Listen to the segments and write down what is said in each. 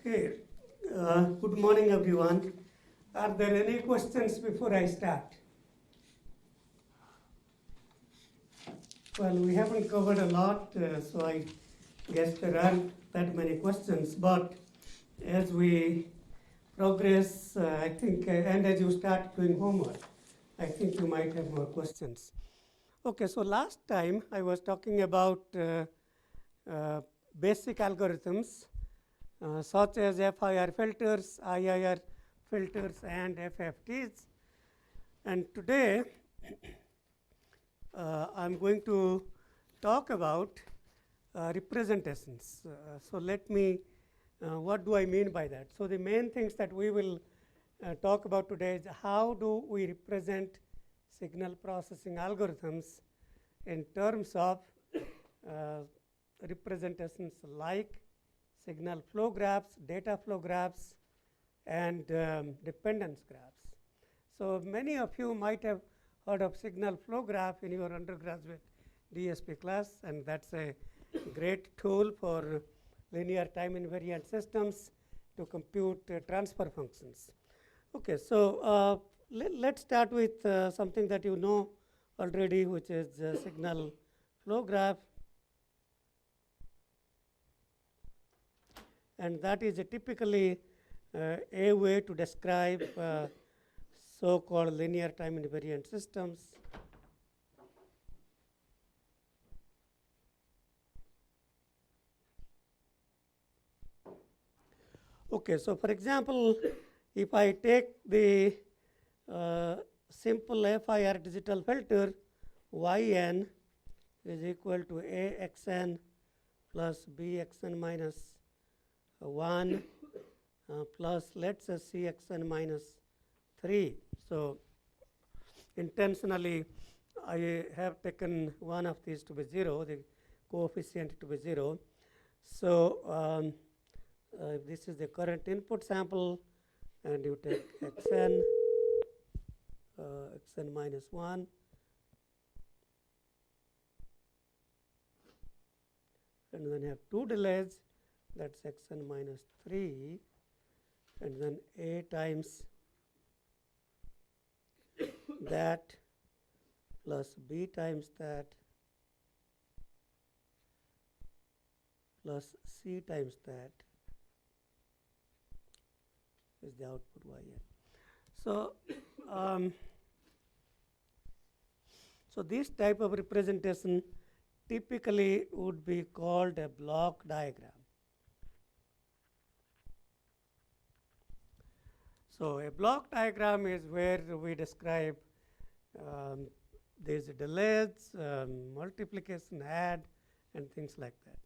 Okay, good morning everyone. Are there any questions before I start? Well, we haven't covered a lot, so I guess there aren't that many questions, but as we progress, I think, and as you start doing homework, I think you might have more questions. Okay, so last time I was talking about basic algorithms such as FIR filters, IIR filters, and FFTs. And today I'm going to talk about representations. So let me, what do I mean by that? So the main things that we will talk about today is how do we represent signal processing algorithms in terms of representations like signal flow graphs, data flow graphs, and dependence graphs. So many of you might have heard of signal flow graph in your undergraduate DSP class, and that's a great tool for linear time invariant systems to compute transfer functions. Okay, so let's start with something that you know already, which is signal flow graph. And that is typically a way to describe so-called linear time invariant systems. Okay, so for example, if I take the simple FIR digital filter, Yn is equal to AXN plus BXN minus 1 plus, let's say, CXN minus 3. So intentionally, I have taken one of these to be 0, the coefficient to be 0. So this is the current input sample, and you take xn, xn minus 1, and then you have two delays, that's xn minus 3, and then a times that plus b times that plus c times that is the output Yn. So, so this type of representation typically would be called a block diagram. So a block diagram is where we describe these delays, multiplication, add, and things like that.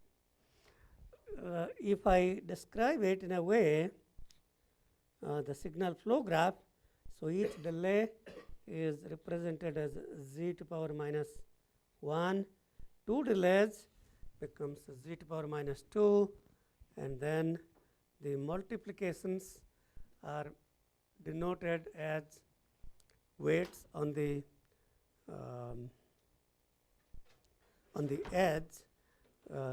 If I describe it in a way, the signal flow graph, so each delay is represented as z to power minus 1. Two delays becomes z to power minus 2, and then the multiplications are denoted as weights on the edge.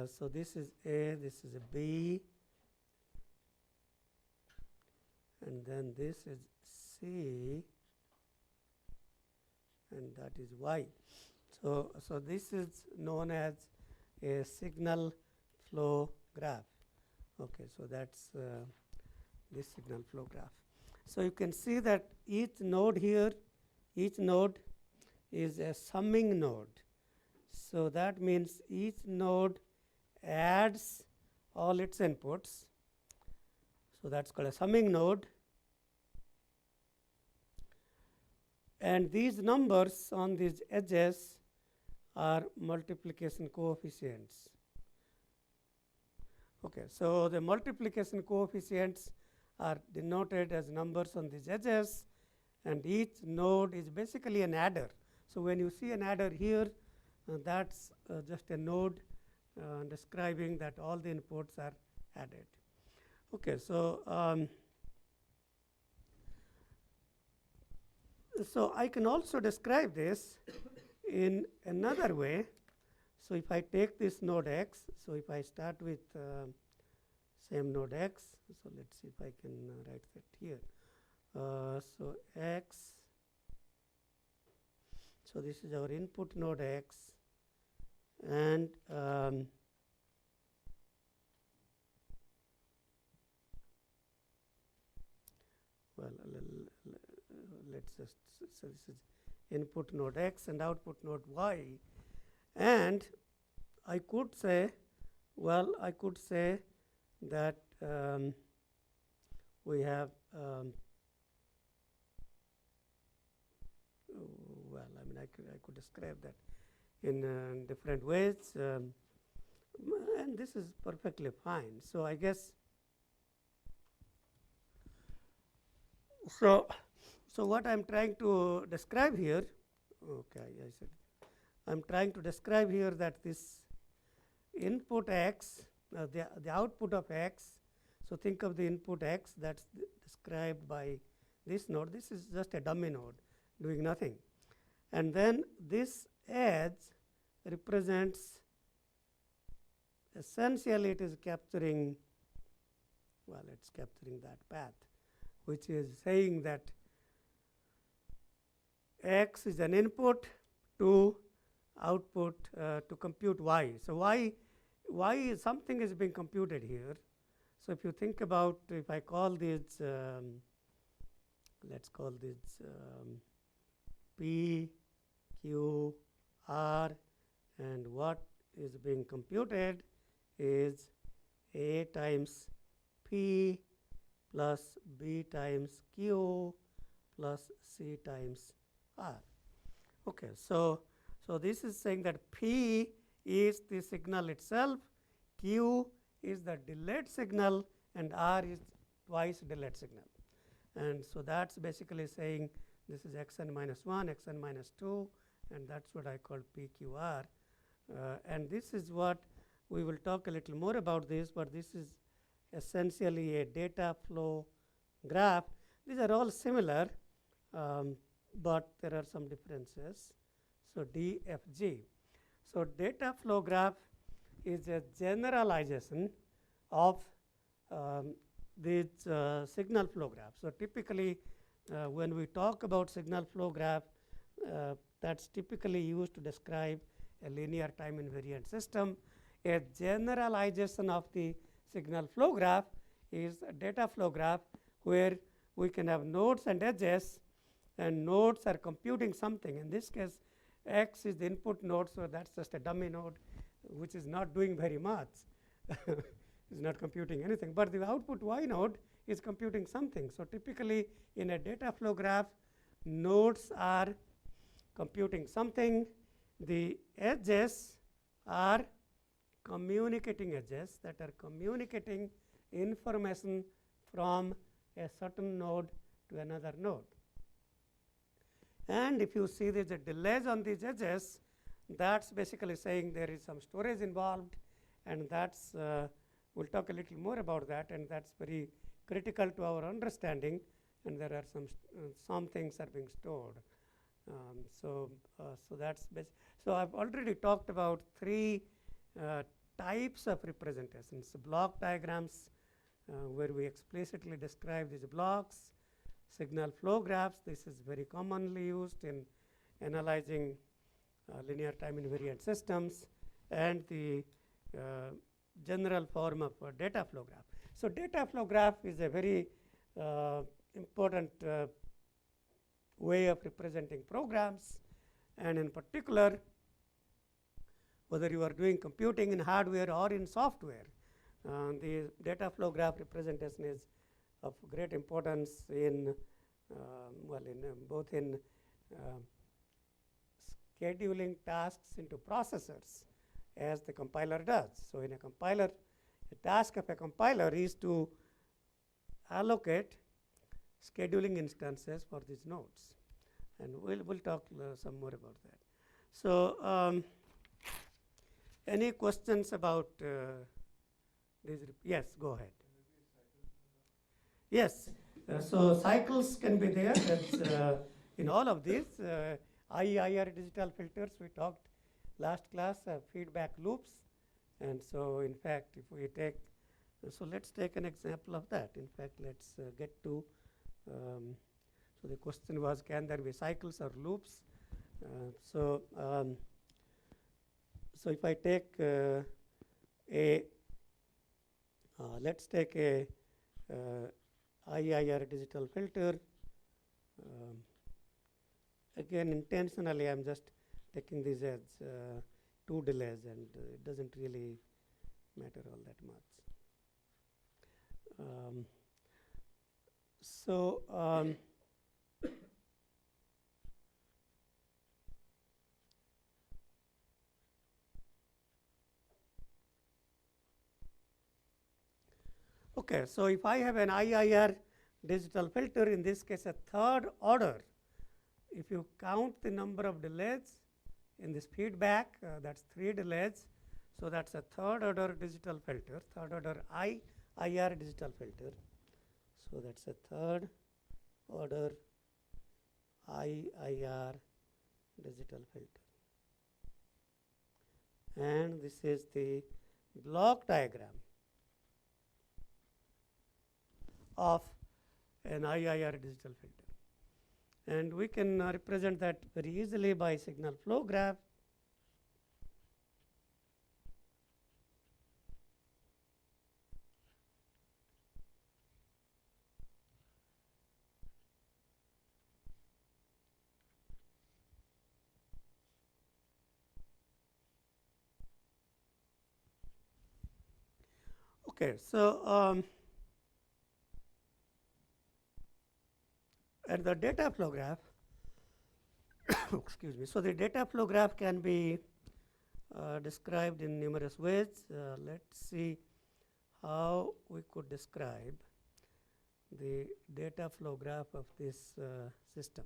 So this is A, this is a B, and then this is C, and that is Y. So this is known as a signal flow graph. Okay, so that's this signal flow graph. So you can see that each node here, each node is a summing node. So that means each node adds all its inputs. So that's called a summing node. And these numbers on these edges are multiplication coefficients. Okay, so the multiplication coefficients are denoted as numbers on these edges, and each node is basically an adder. So when you see an adder here, that's just a node describing that all the inputs are added. Okay, so so I can also describe this in another way. So if I take this node x, so if I start with same node x, so let's see if I can write that here. So x, so this is our input node x, and well, let's just, so this is input node x and output node y, and I could say, well, I could say that we have well, I mean, I could describe that in different ways, and this is perfectly fine. So I guess so what I'm trying to describe here, okay, I said I'm trying to describe here that this input x, the output of x, so think of the input x that's described by this node. This is just a dummy node doing nothing, and then this edge represents, essentially it is capturing, well, it's capturing that path, which is saying that x is an input to output to compute y. So y is something is being computed here. So if you think about, if I call this, let's call this P, Q, R, and what is being computed is A times P plus B times Q plus C times R. Okay, so this is saying that P is the signal itself, Q is the delayed signal, and R is twice delayed signal. And so that's basically saying this is xn minus 1, xn minus 2, and that's what I call PQR. And this is what we will talk a little more about this, but this is essentially a data flow graph. These are all similar, but there are some differences. So DFG. So data flow graph is a generalization of these signal flow graphs. So typically, when we talk about signal flow graph, that's typically used to describe a linear time invariant system. A generalization of the signal flow graph is a data flow graph where we can have nodes and edges, and nodes are computing something. In this case, x is the input node, so that's just a dummy node which is not doing very much. It's not computing anything, but the output y node is computing something. So typically in a data flow graph, nodes are computing something. The edges are communicating edges that are communicating information from a certain node to another node. And if you see there's a delays on these edges, that's basically saying there is some storage involved, and that's we'll talk a little more about that, and that's very critical to our understanding, and there are some things are being stored. So that's so I've already talked about three types of representations: block diagrams, where we explicitly describe these blocks; signal flow graphs. This is very commonly used in analyzing linear time invariant systems; and the general form of data flow graph. So data flow graph is a very important way of representing programs, and in particular, whether you are doing computing in hardware or in software, the data flow graph representation is of great importance in well, in both in scheduling tasks into processors as the compiler does. So in a compiler, the task of a compiler is to allocate scheduling instances for these nodes, and we'll talk some more about that. So any questions about these? Yes, go ahead. Yes, so cycles can be there. That's in all of these. IIR digital filters, we talked last class, feedback loops. And so in fact, if we take, so let's take an example of that. In fact, let's get to, so the question was, can there be cycles or loops? So if I take let's take a IIR digital filter. Again, intentionally, I'm just taking these as 2 delays, and it doesn't really matter all that much. Okay, so if I have an IIR digital filter, in this case a third order, if you count the number of delays in this feedback, that's 3 delays. So that's a third order digital filter, third order IIR digital filter. So that's a third order IIR digital filter. And this is the block diagram of an IIR digital filter. And we can represent that very easily by signal flow graph. Okay, so and the data flow graph, excuse me. So the data flow graph can be described in numerous ways. Let's see how we could describe the data flow graph of this system.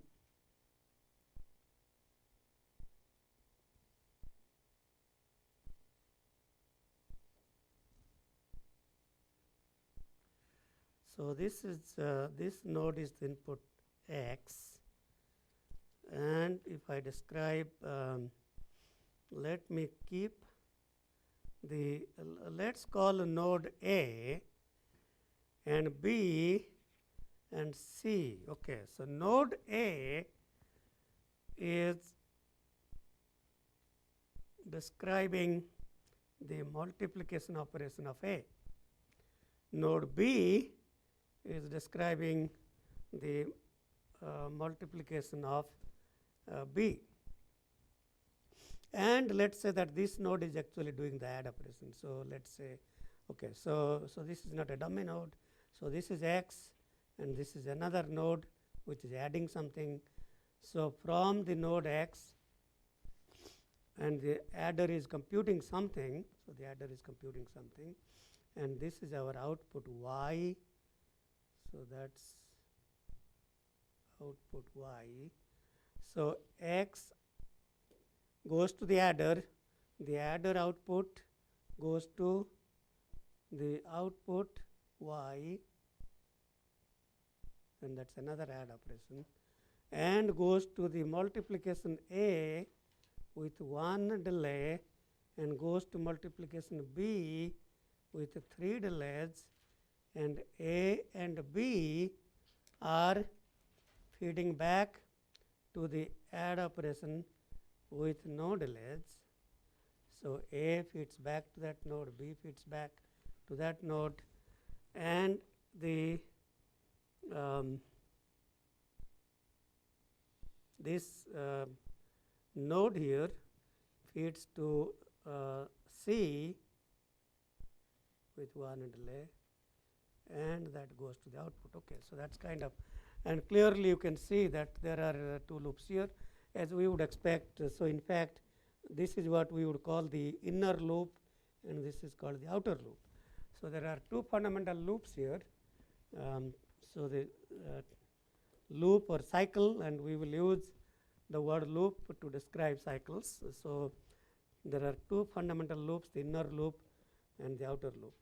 So this is this node is the input X, and if I describe, let me keep the let's call node A and B and C. Okay, so node A is describing the multiplication operation of A. Node B is describing the multiplication of B. And let's say that this node is actually doing the add operation. So let's say, okay, so this is not a dummy node. So this is X, and this is another node which is adding something. So from the node X, and the adder is computing something. So the adder is computing something, and this is our output Y. So that's output Y. So X goes to the adder output goes to the output Y, and that's another add operation, and goes to the multiplication A with 1 delay, and goes to multiplication B with 3 delays, and A and B are feeding back to the add operation with no delays. So A feeds back to that node, B feeds back to that node, and the this node here feeds to C with 1 delay, and that goes to the output. Okay, so that's kind of, and clearly you can see that there are 2 loops here, as we would expect. So in fact, this is what we would call the inner loop, and this is called the outer loop. So there are two fundamental loops here. So the loop or cycle, and we will use the word loop to describe cycles. So there are two fundamental loops, the inner loop and the outer loop.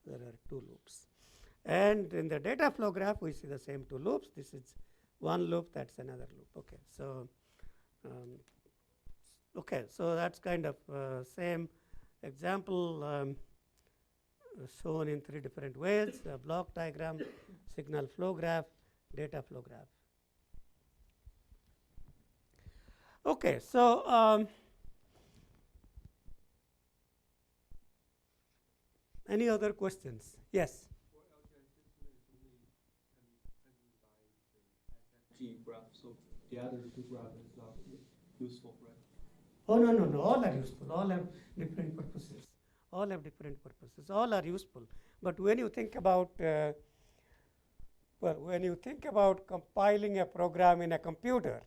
There are two loops. And in the data flow graph, we see the same two loops. This is one loop, that's another loop. Okay, so that's kind of same example shown in three different ways: block diagram, signal flow graph, data flow graph. Okay, so any other questions? Yes. Graph, so the other two graphs is not useful, right? Oh, no, all are useful, all have different purposes. All have different purposes, all are useful. But when you think about, when you think about compiling a program in a computer,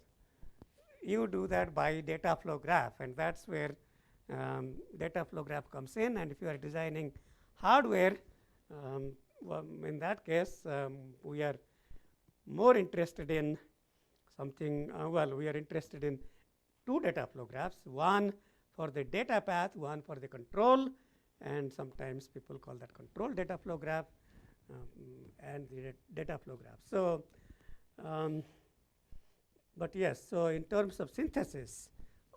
you do that by data flow graph, and that's where data flow graph comes in. And if you are designing hardware, in that case, we are more interested in something, we are interested in two data flow graphs, one for the data path, one for the control, and sometimes people call that control data flow graph and the data flow graph. So, but yes, so in terms of synthesis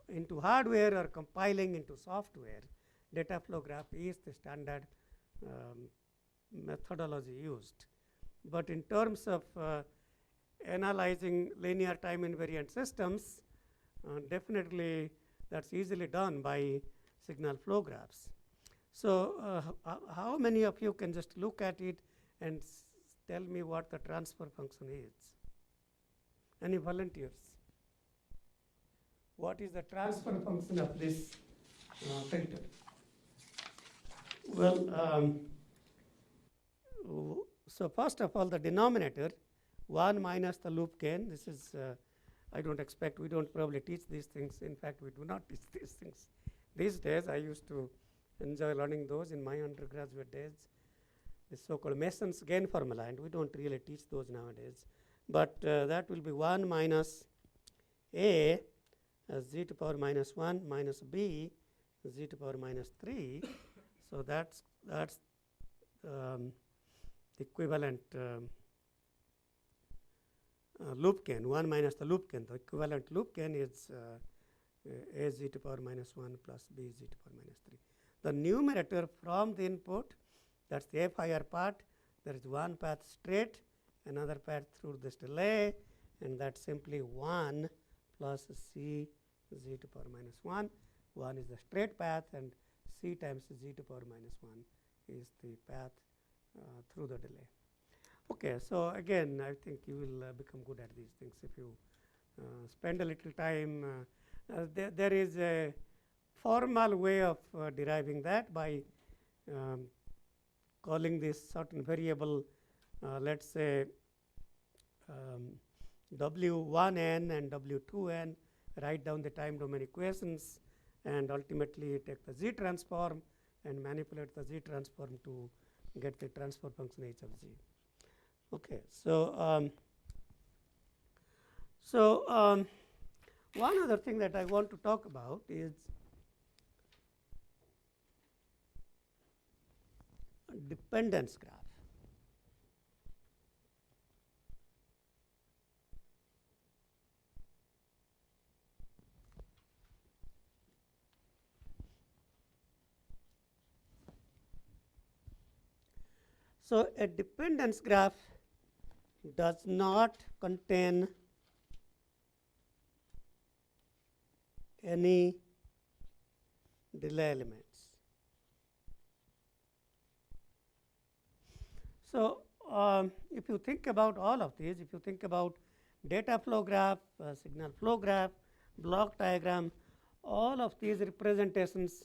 into hardware or compiling into software, data flow graph is the standard methodology used. But in terms of analyzing linear time invariant systems, definitely that's easily done by signal flow graphs. So how many of you can just look at it and tell me what the transfer function is? Any volunteers? What is the transfer function of this filter? Well, so first of all, the denominator, 1 minus the loop gain. This is, I don't expect, we don't probably teach these things. In fact, we do not teach these things these days. I used to enjoy learning those in my undergraduate days, the so-called Mason's gain formula, and we don't really teach those nowadays. But that will be 1 minus a z to power minus 1 minus b z to power minus 3. So that's the equivalent loop gain, 1 minus the loop gain. The equivalent loop gain is a z to power minus 1 plus b z to power minus 3. The numerator from the input, that's the FIR part. There is one path straight, another path through this delay, and that's simply 1 plus c z to power minus 1. 1 is the straight path, and c times z to power minus 1 is the path through the delay. Okay, so again, I think you will become good at these things if you spend a little time. There is a formal way of deriving that by calling this certain variable, let's say W1n and W2n, write down the time domain equations, and ultimately take the Z transform and manipulate the Z transform to get the transfer function h of z. Okay, so one other thing that I want to talk about is dependence graph. So a dependence graph does not contain any delay elements. So if you think about all of these, if you think about data flow graph, signal flow graph, block diagram, all of these representations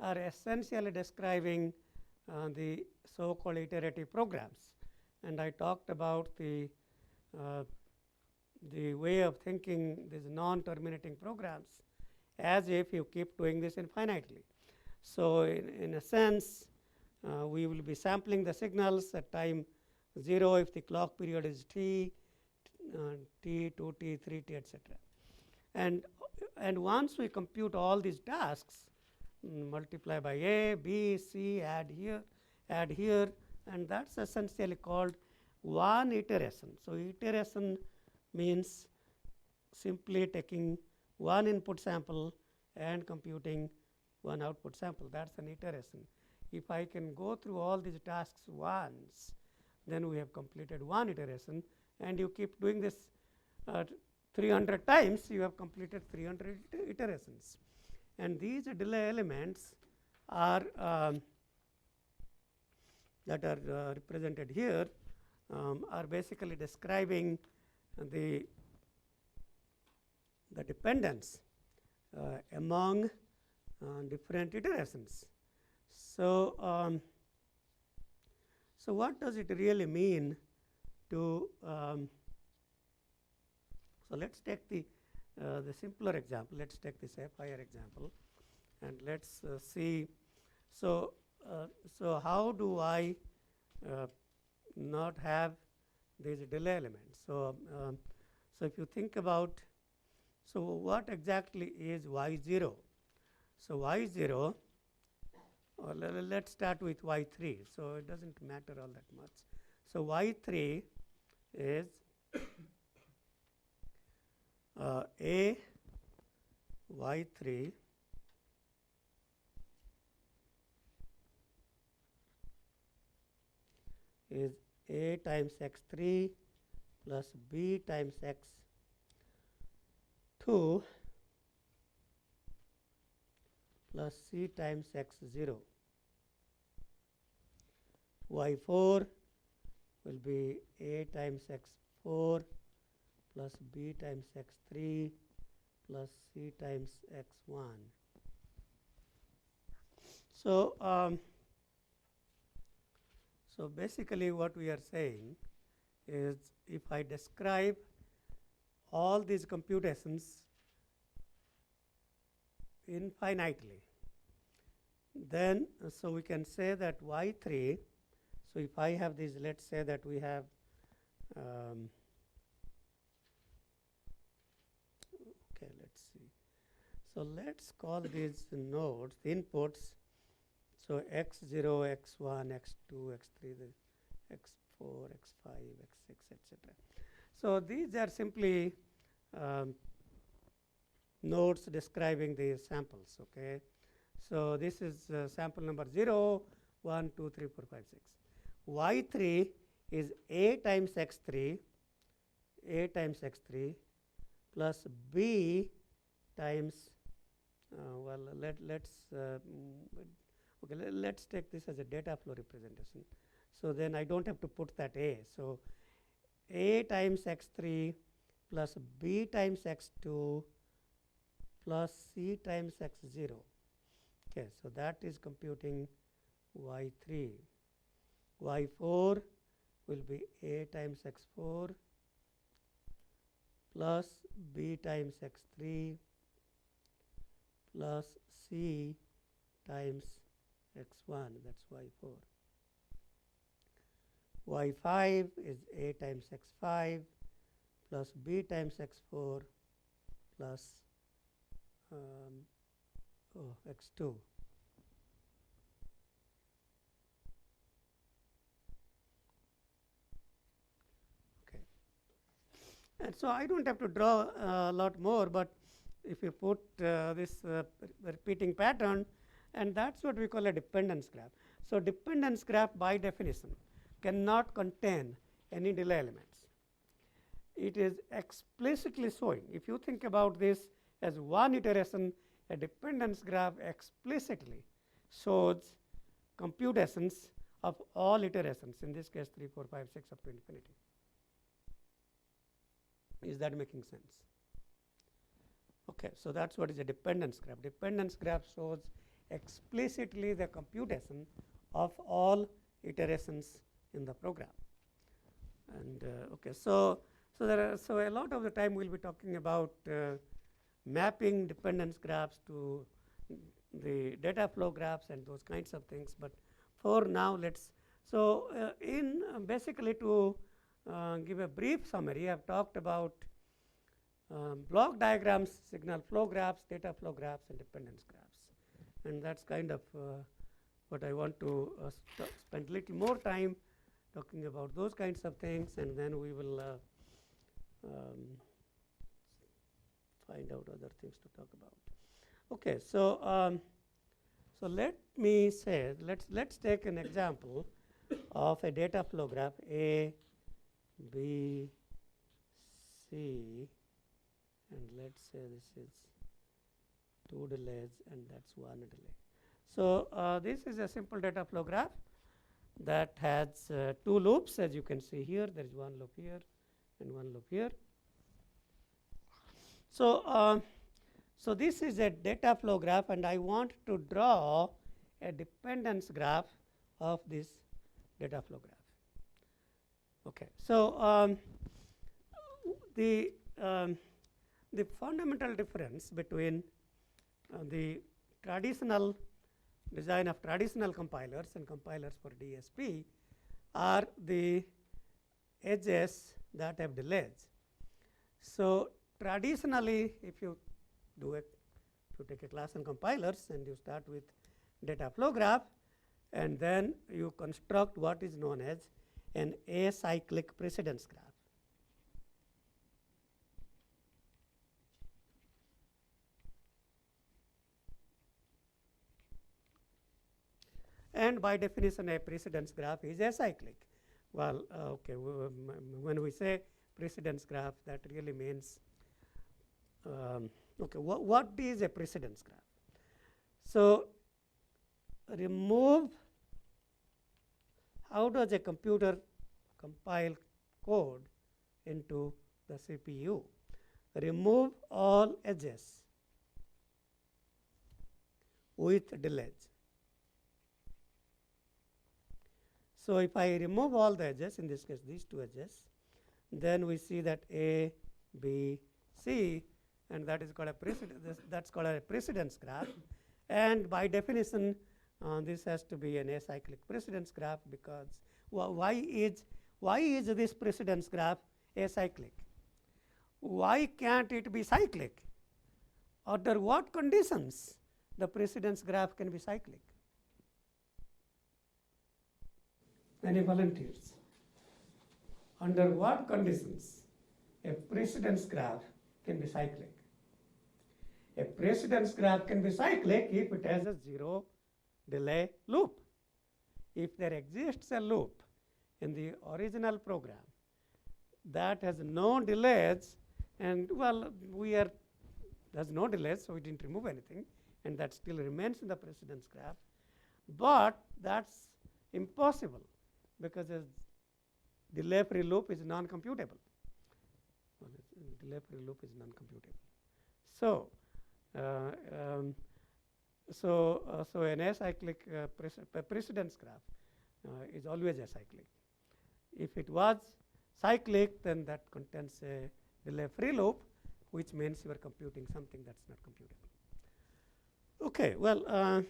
are essentially describing the so-called iterative programs. And I talked about the the way of thinking these non-terminating programs as if you keep doing this infinitely. So, in a sense, we will be sampling the signals at time 0 if the clock period is t, t, 2t, 3t, etc. And once we compute all these tasks, multiply by a, b, c, add here, and that's essentially called one iteration. So, iteration means simply taking one input sample and computing one output sample. That's an iteration. If I can go through all these tasks once, then we have completed one iteration, and you keep doing this 300 times, you have completed 300 iterations. And these delay elements are that are represented here are basically describing the dependence among different iterations. So, so what does it really mean to so let's take the simpler example. Let's take this FIR example, and let's see. So, so how do I not have these delay elements? So, so if you think about, so what exactly is y0? So y0, or let's start with y3. So it doesn't matter all that much. So y3 is a y3 is a times x3 plus b times x2 plus c times x0. y4 will be a times x4 plus b times x3 plus c times x1. So, so basically what we are saying is, if I describe all these computations infinitely, then so we can say that y3, so if I have these, let's say that we have okay, let's see. So let's call these nodes the inputs. So x0, x1, x2, x3, x4, x5, x6, etc. So these are simply nodes describing the samples. Okay, so this is sample number 0, 1, 2, 3, 4, 5, 6. y3 is a times x3, plus b times well, let's okay, let's take this as a data flow representation. So then I don't have to put that a. So a times x3 plus b times x2 plus c times x0. Okay, so that is computing y3. y4 will be a times x4 plus b times x3 plus c times x1, that's y4. y5 is a times x5 plus b times x4 plus x2. Okay. And so I don't have to draw a lot more, but if you put this repeating pattern, and that's what we call a dependence graph. So dependence graph by definition cannot contain any delay elements. It is explicitly showing, if you think about this as one iteration, a dependence graph explicitly shows computations of all iterations, in this case 3, 4, 5, 6 up to infinity. Is that making sense? Okay, so that's what is a dependence graph. Dependence graph shows explicitly the computation of all iterations in the program. And okay, so So a lot of the time we'll be talking about mapping dependence graphs to the data flow graphs and those kinds of things. But for now, let's in basically to give a brief summary, I've talked about block diagrams, signal flow graphs, data flow graphs, and dependence graphs, and that's kind of what I want to spend a little more time talking about those kinds of things, and then we will find out other things to talk about. Okay, so so let me say, let's take an example of a data flow graph A, B, C, and let's say this is 2 delays and that's 1 delay. So this is a simple data flow graph that has 2 loops, as you can see here. There is 1 loop here and 1 loop here. So so this is a data flow graph, and I want to draw a dependence graph of this data flow graph. Okay, so the fundamental difference between the traditional design of traditional compilers and compilers for DSP are the edges that have delays. So traditionally, if you take a class on compilers and you start with data flow graph, and then you construct what is known as an acyclic precedence graph. And by definition, a precedence graph is acyclic. Well, okay, when we say precedence graph, that really means okay, what is a precedence graph? So remove, how does a computer compile code into the CPU? Remove all edges with delays. So if I remove all the edges, in this case these 2 edges, then we see that A, B, C, and that is called a that's called a precedence graph. And by definition, this has to be an acyclic precedence graph, because why is this precedence graph acyclic? Why can't it be cyclic? Under what conditions the precedence graph can be cyclic? Any volunteers? Under what conditions a precedence graph can be cyclic? A precedence graph can be cyclic if it has a 0 delay loop. If there exists a loop in the original program that has no delays, and well, there's no delays, so we didn't remove anything, and that still remains in the precedence graph, but that's impossible because a delay free loop is non-computable. Well, delay free loop is non-computable. So so an acyclic precedence graph is always acyclic. If it was cyclic, then that contains a delay free loop, which means you are computing something that's not computable. Okay, well,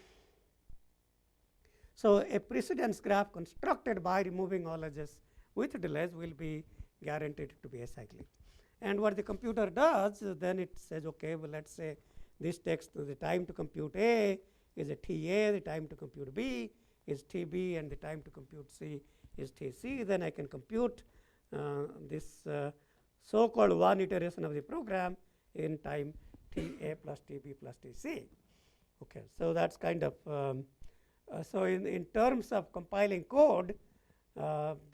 so a precedence graph constructed by removing all edges with delays will be guaranteed to be acyclic. And what the computer does, then it says, okay, well, let's say this takes the time to compute A is a TA, the time to compute B is TB, and the time to compute C is TC. Then I can compute this so-called 1 iteration of the program in time TA plus TB plus TC. Okay, so that's kind of so in terms of compiling code,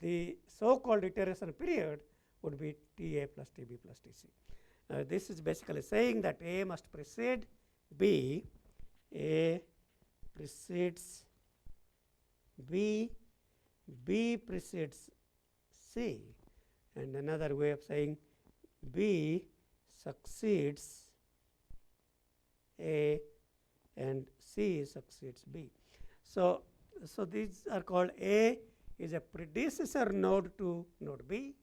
the so-called iteration period would be TA plus TB plus TC. This is basically saying that A must precede B, A precedes B, B precedes C, and another way of saying B succeeds A and C succeeds B. So these are called, A is a predecessor node to node B,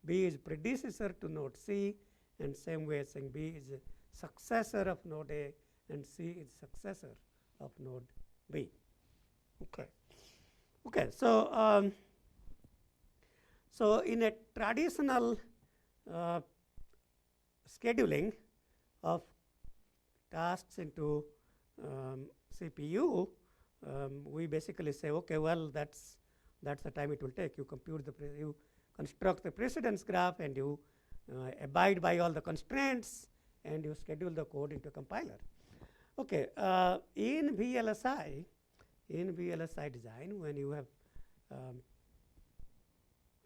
B is predecessor to node C, and same way saying B is a successor of node A and C is successor of node B. Okay. Okay. So in a traditional scheduling of tasks into CPU, we basically say, okay, well, that's the time it will take. You compute you construct the precedence graph, and you abide by all the constraints, and you schedule the code into a compiler. Okay, in VLSI design, when you have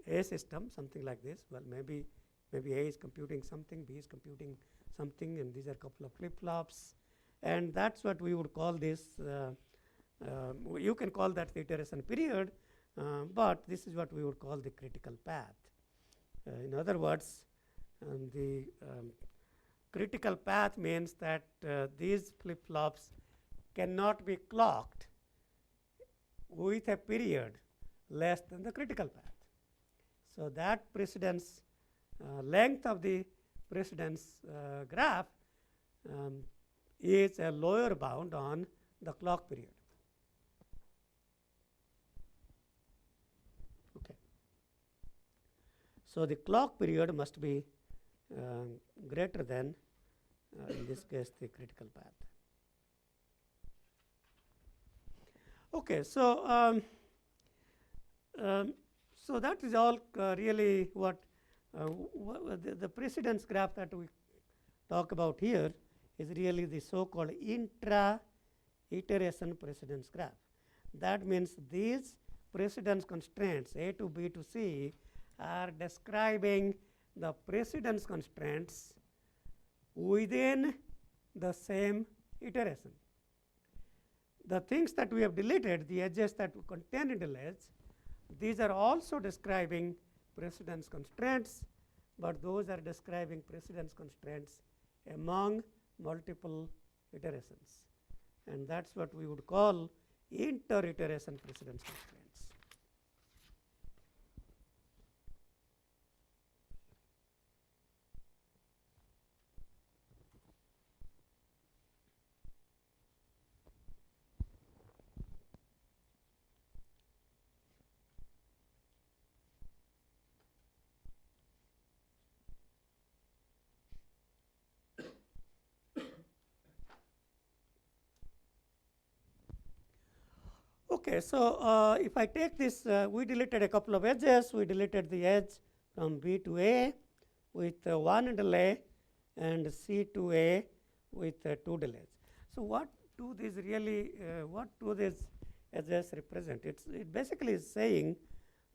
a system, something like this, well, maybe A is computing something, B is computing something, and these are a couple of flip-flops, and that's what we would call this. You can call that the iteration period, but this is what we would call the critical path. In other words, the critical path means that these flip-flops cannot be clocked with a period less than the critical path. So that precedence length of the precedence graph is a lower bound on the clock period. Okay. So the clock period must be greater than, in this case, the critical path. Okay, so so that is all really what the precedence graph that we talk about here is really the so-called intra-iteration precedence graph. That means these precedence constraints A to B to C are describing the precedence constraints within the same iteration. The things that we have deleted, the edges that contain delays, these are also describing precedence constraints, but those are describing precedence constraints among multiple iterations. And that's what we would call inter-iteration precedence constraints. Okay, so if I take this, we deleted a couple of edges. We deleted the edge from B to A with 1 delay and C to A with 2 delays. So what do these really, what do these edges represent? It basically is saying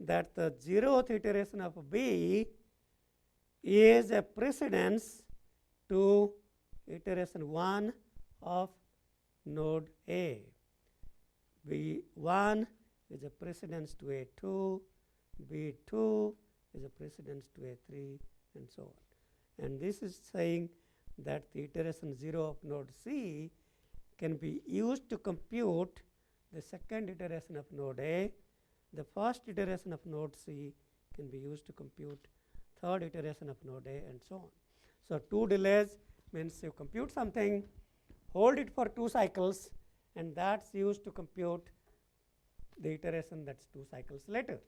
that the 0th iteration of B is a precedence to iteration 1 of node A. B1 is a precedence to A2, B2 is a precedence to A3, and so on. And this is saying that the iteration 0 of node C can be used to compute the second iteration of node A. The first iteration of node C can be used to compute third iteration of node A, and so on. So 2 delays means you compute something, hold it for 2 cycles, and that's used to compute the iteration that's 2 cycles later.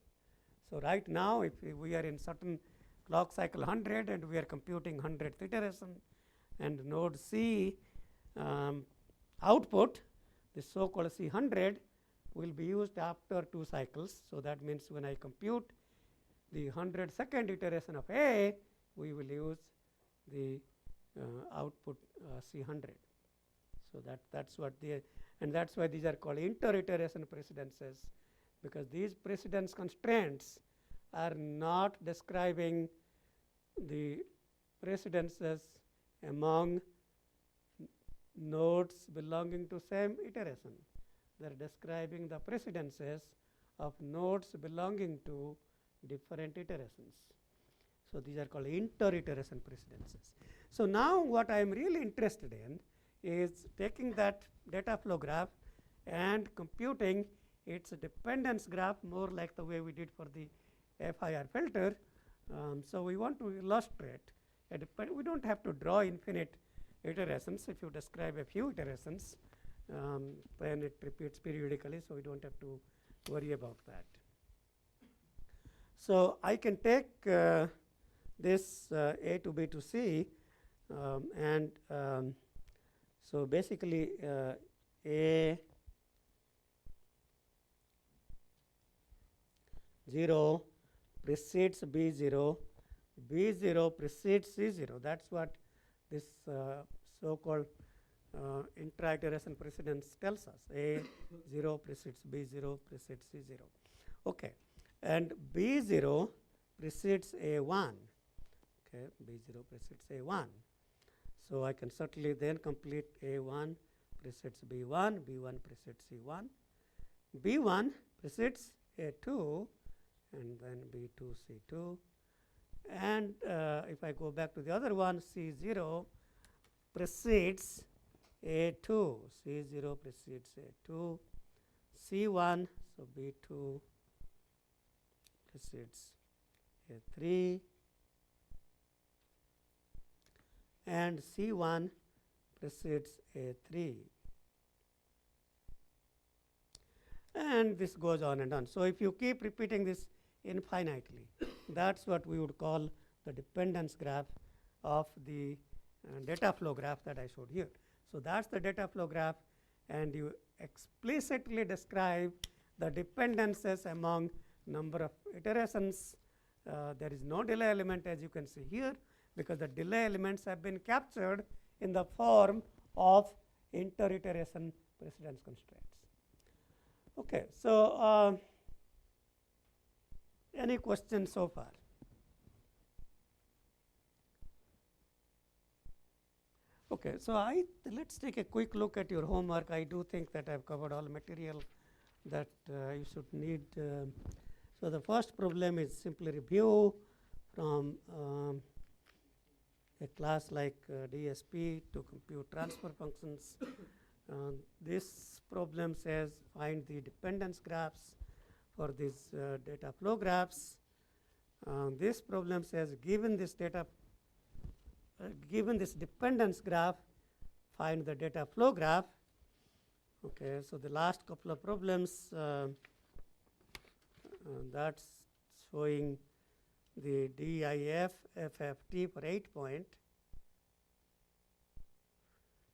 So right now, if we are in certain clock cycle 100 and we are computing 100th iteration, and node C output, the so-called C100, will be used after 2 cycles. So that means when I compute the 102nd iteration of A, we will use the output C100. So that's what the, and that's why these are called inter-iteration precedences, because these precedence constraints are not describing the precedences among nodes belonging to same iteration. They are describing the precedences of nodes belonging to different iterations. So these are called inter-iteration precedences. So now what I am really interested in is taking that data flow graph and computing its dependence graph, more like the way we did for the FIR filter, So we want to illustrate, but we don't have to draw infinite iterations. If you describe a few iterations, then it repeats periodically, so we don't have to worry about that. So I can take this A to B to C, and so basically A 0 precedes B0, B0 precedes C0. That's what this so-called intra-iteration precedence tells us. A0 precedes B0 precedes C0. Okay, and B0 precedes A1. Okay, B0 precedes A1. So I can certainly then complete A1 precedes B1, B1 precedes C1, B1 precedes A2, and then B2, C2. And if I go back to the other one, C0 precedes A2, C0 precedes A2, C1, so B2 precedes A3, and C1 precedes A3. And this goes on and on. So if you keep repeating this infinitely, that's what we would call the dependence graph of the data flow graph that I showed here. So that's the data flow graph, and you explicitly describe the dependencies among number of iterations. There is no delay element, as you can see here, because the delay elements have been captured in the form of inter-iteration precedence constraints. Okay, so any questions so far? Okay, so let's take a quick look at your homework. I do think that I've covered all material that you should need. So the first problem is simply review from a class like DSP to compute transfer functions. This problem says find the dependence graphs for these data flow graphs. This problem says given this dependence graph, find the data flow graph. Okay, so the last couple of problems, that's showing the DIF FFT for 8-point,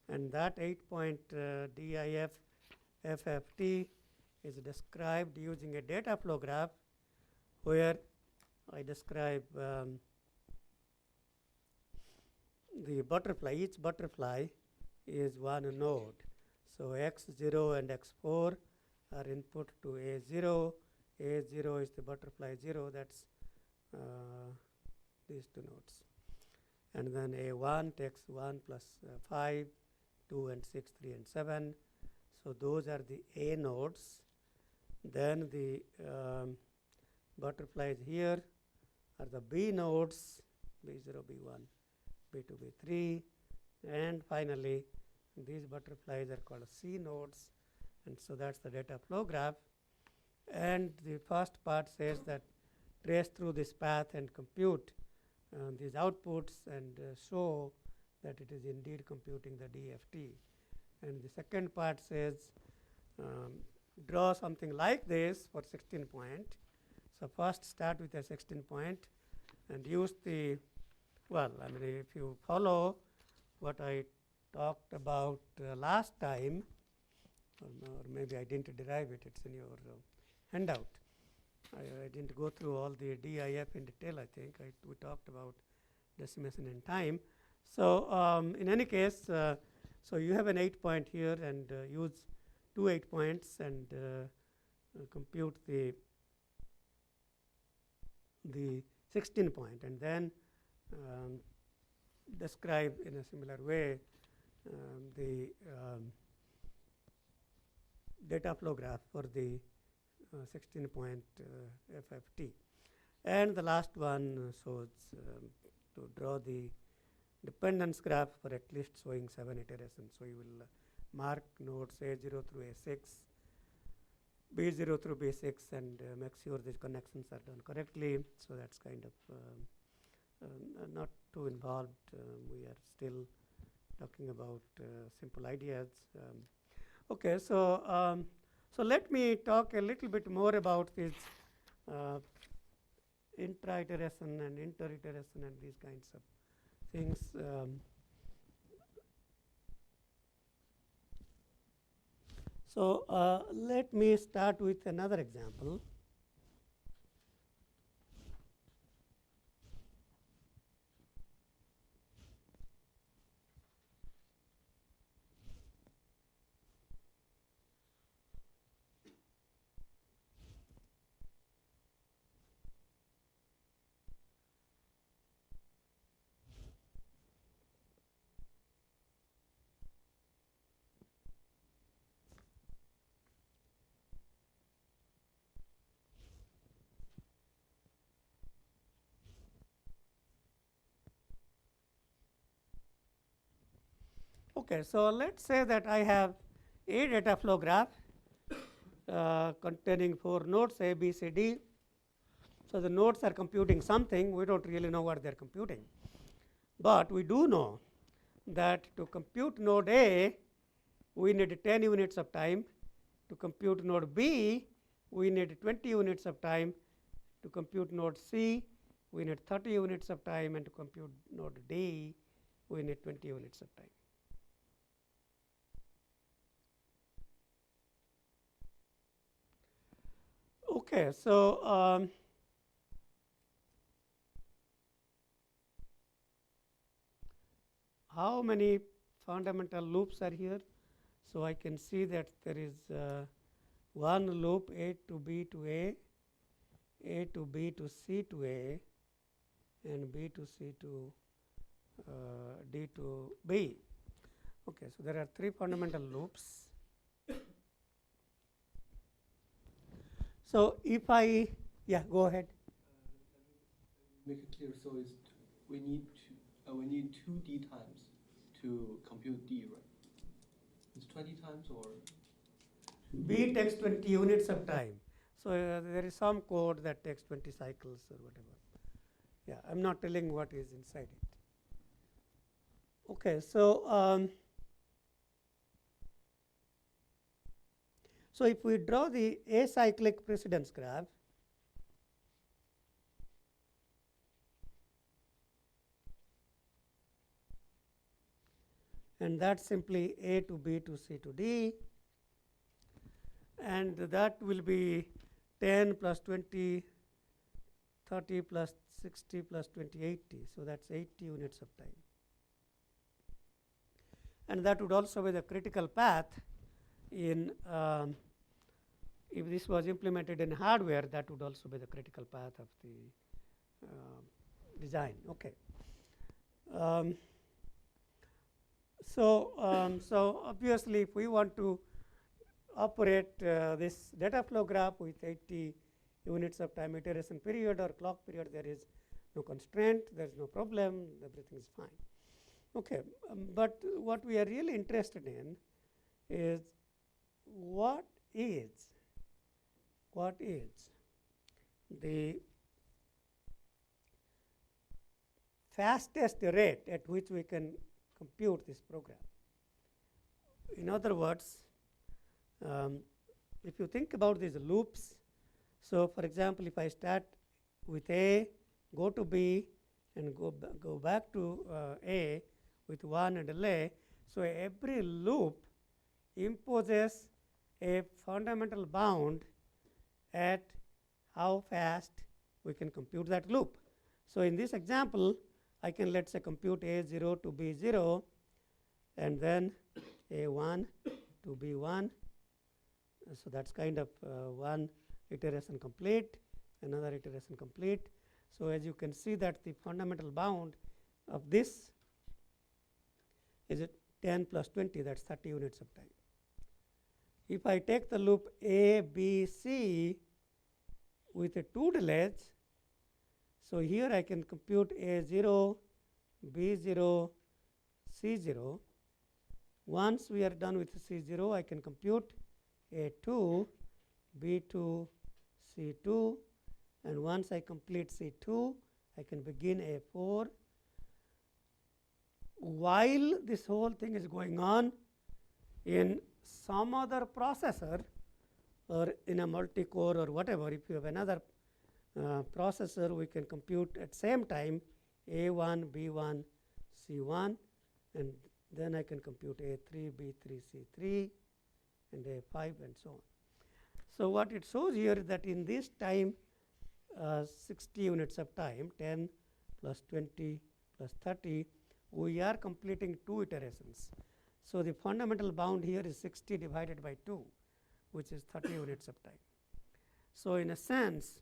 and that 8-point DIF FFT is described using a data flow graph where I describe the butterfly. Each butterfly is one node. So x0 and x4 are input to A0. A0 is the butterfly 0. That's these two nodes. And then A1 takes 1 plus 5, 2 and 6, 3 and 7. So those are the A nodes. Then the butterflies here are the B nodes, B0, B1, B2, B3. And finally, these butterflies are called C nodes. And so that's the data flow graph. And the first part says that trace through this path and compute these outputs and show that it is indeed computing the DFT. And the second part says draw something like this for 16-point. So first start with a 16-point and use the, well, I mean, if you follow what I talked about last time, or maybe I didn't derive it, it's in your handout. I didn't go through all the DIF in detail, I think. We talked about decimation in time. So in any case, so you have an 8-point here, and use 2 8-points and compute the 16-point, and then describe in a similar way the data flow graph for the 16-point FFT. And the last one shows to draw the dependence graph for at least showing 7 iterations. So you will mark nodes A0 through A6 B0 through B6 and make sure these connections are done correctly. So that's kind of not too involved. We are still talking about simple ideas. Okay, so let me talk a little bit more about this intra-iteration and inter-iteration and these kinds of things. So let me start with another example. Okay, so let's say that I have a data flow graph containing 4 nodes A, B, C, D. So the nodes are computing something. We don't really know what they're computing, but we do know that to compute node A, we need 10 units of time. To compute node B, we need 20 units of time. To compute node C, we need 30 units of time, and to compute node D, we need 20 units of time. Okay, so how many fundamental loops are here? So I can see that there is one loop A to B to A to B to C to A, and B to C to D to B. Okay, so there are 3 fundamental loops. So if I, yeah, go ahead. Make it clear. So it's we need 2 D times to compute D, right? It's 20 times or B takes 20 units of time. So there is some code that takes 20 cycles or whatever. Yeah, I'm not telling what is inside it. Okay, so so if we draw the acyclic precedence graph, and that's simply A to B to C to D, and that will be 10 plus 20, 30 plus 60 plus 20, 80. So that's 80 units of time. And that would also be the critical path in if this was implemented in hardware, that would also be the critical path of the design. Okay. So obviously, if we want to operate this data flow graph with 80 units of time iteration period or clock period, there is no constraint, there is no problem, everything is fine. Okay, but what we are really interested in is what is the fastest rate at which we can compute this program. In other words, if you think about these loops, so for example, if I start with A, go to B, and go back to A with 1 and delay, so every loop imposes a fundamental bound at how fast we can compute that loop. So in this example, I can, let's say, compute A0 to B0, and then A1 to B1. So that's kind of one iteration complete, another iteration complete. So as you can see that the fundamental bound of this is 10 plus 20, that's 30 units of time. If I take the loop A, B, C with 2 delays, so here I can compute A0, B0, C0. Once we are done with C0, I can compute A2, B2, C2, and once I complete C2, I can begin A4. While this whole thing is going on in some other processor or in a multi-core or whatever, if you have another processor, we can compute at same time A1, B1, C1, and then I can compute A3, B3, C3, and A5, and so on. So what it shows here is that in this time, 60 units of time, 10 plus 20 plus 30, we are completing 2 iterations. So the fundamental bound here is 60 divided by 2, which is 30 units of time. So in a sense,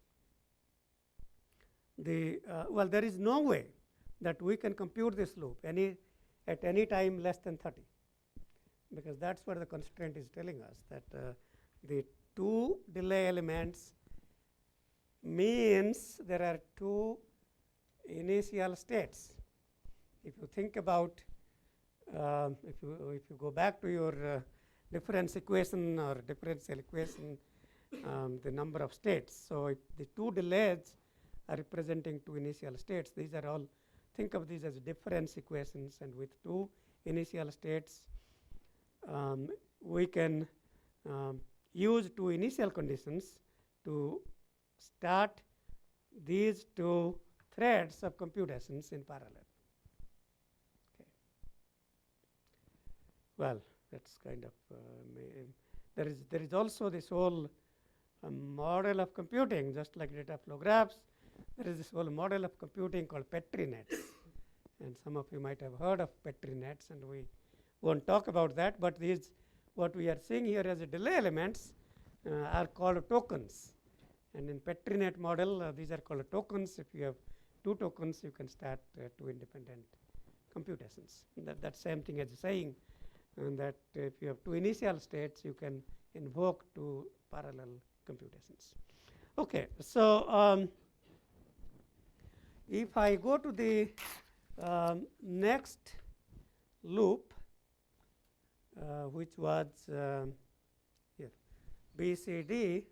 well, there is no way that we can compute this loop at any time less than 30, because that's what the constraint is telling us, that the 2 delay elements means there are 2 initial states. If you think about, if you go back to your difference equation or differential equation, the number of states. So if the 2 delays are representing 2 initial states, these are all, think of these as difference equations, and with 2 initial states, we can use 2 initial conditions to start these 2 threads of computations in parallel. Okay. Well, that's kind of there is also this whole model of computing, just like data flow graphs. There is this whole model of computing called Petri nets, and some of you might have heard of Petri nets, and we won't talk about that. But these, what we are seeing here as a delay elements, are called tokens. And in Petri net model, these are called tokens. If you have 2 tokens, you can start 2 independent computations. That same thing as saying that if you have 2 initial states, you can invoke 2 parallel computations. Okay, so if I go to the next loop, which was here, BCD.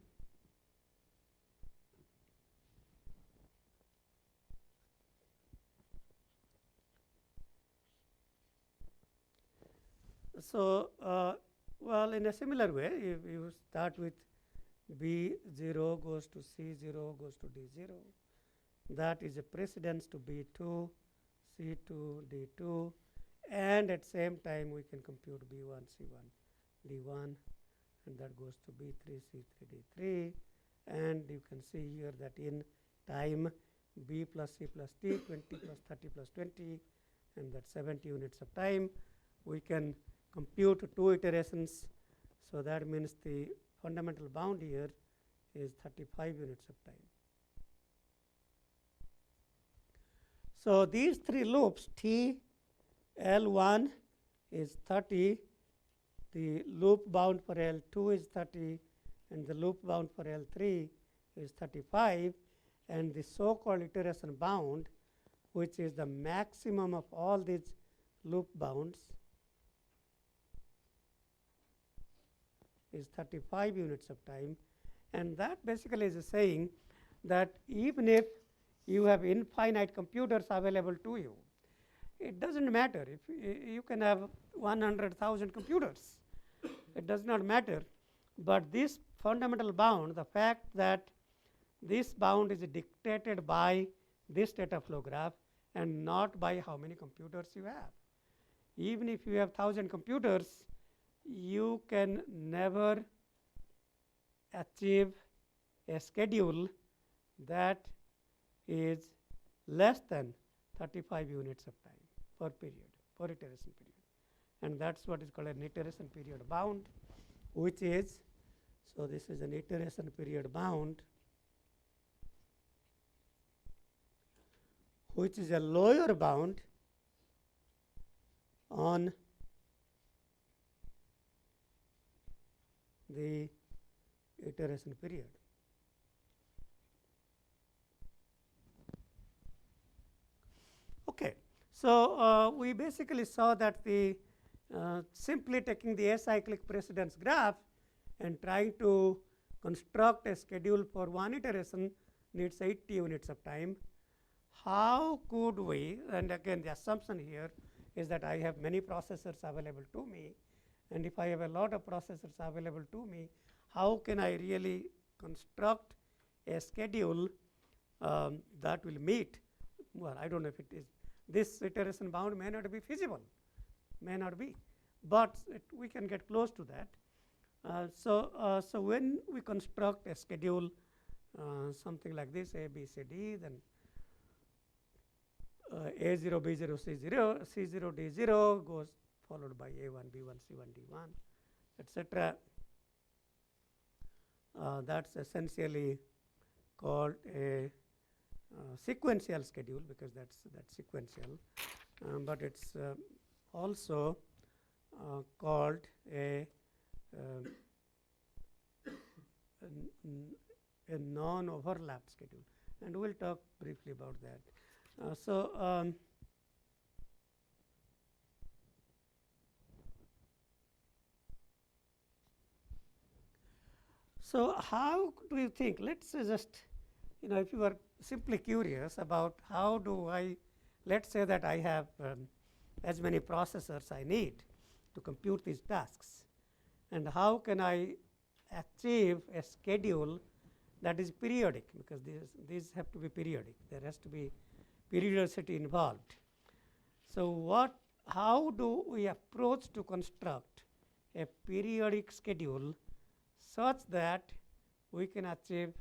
So, well, in a similar way, if you start with B0 goes to C0 goes to D0, that is a precedence to B2, C2, D2, and at same time we can compute B1, C1, D1, and that goes to B3, C3, D3, and you can see here that in time B plus C plus T, 20 plus 30 plus 20, and that 70 units of time, we can compute 2 iterations. So that means the fundamental bound here is 35 units of time. So these 3 loops, T, L1 is 30, the loop bound for L2 is 30, and the loop bound for L3 is 35, and the so-called iteration bound, which is the maximum of all these loop bounds, is 35 units of time. And that basically is saying that even if you have infinite computers available to you, it doesn't matter if you can have 100,000 computers, it does not matter. But this fundamental bound, the fact that this bound is dictated by this data flow graph and not by how many computers you have. Even if you have 1,000 computers, you can never achieve a schedule that is less than 35 units of time per period, per iteration period. And that's what is called an iteration period bound, which is, so this is an iteration period bound, which is a lower bound on the iteration period. Okay, so we basically saw that the simply taking the acyclic precedence graph and trying to construct a schedule for one iteration needs 80 units of time. How could we, and again the assumption here is that I have many processors available to me, and if I have a lot of processors available to me, how can I really construct a schedule that will meet, well, I don't know if it is, this iteration bound may not be feasible, may not be, but we can get close to that. So when we construct a schedule something like this, A, B, C, D, then A0, B0, C0, C0, D0 goes followed by A1, B1, C1, D1, etc. That's essentially called a sequential schedule, because that's sequential, but it's also called a non-overlap schedule, and we'll talk briefly about that. So how do you think? Let's just, if you are simply curious about how do I, let's say that I have as many processors I need to compute these tasks, and how can I achieve a schedule that is periodic, because these have to be periodic. There has to be periodicity involved. So how do we approach to construct a periodic schedule such that we can achieve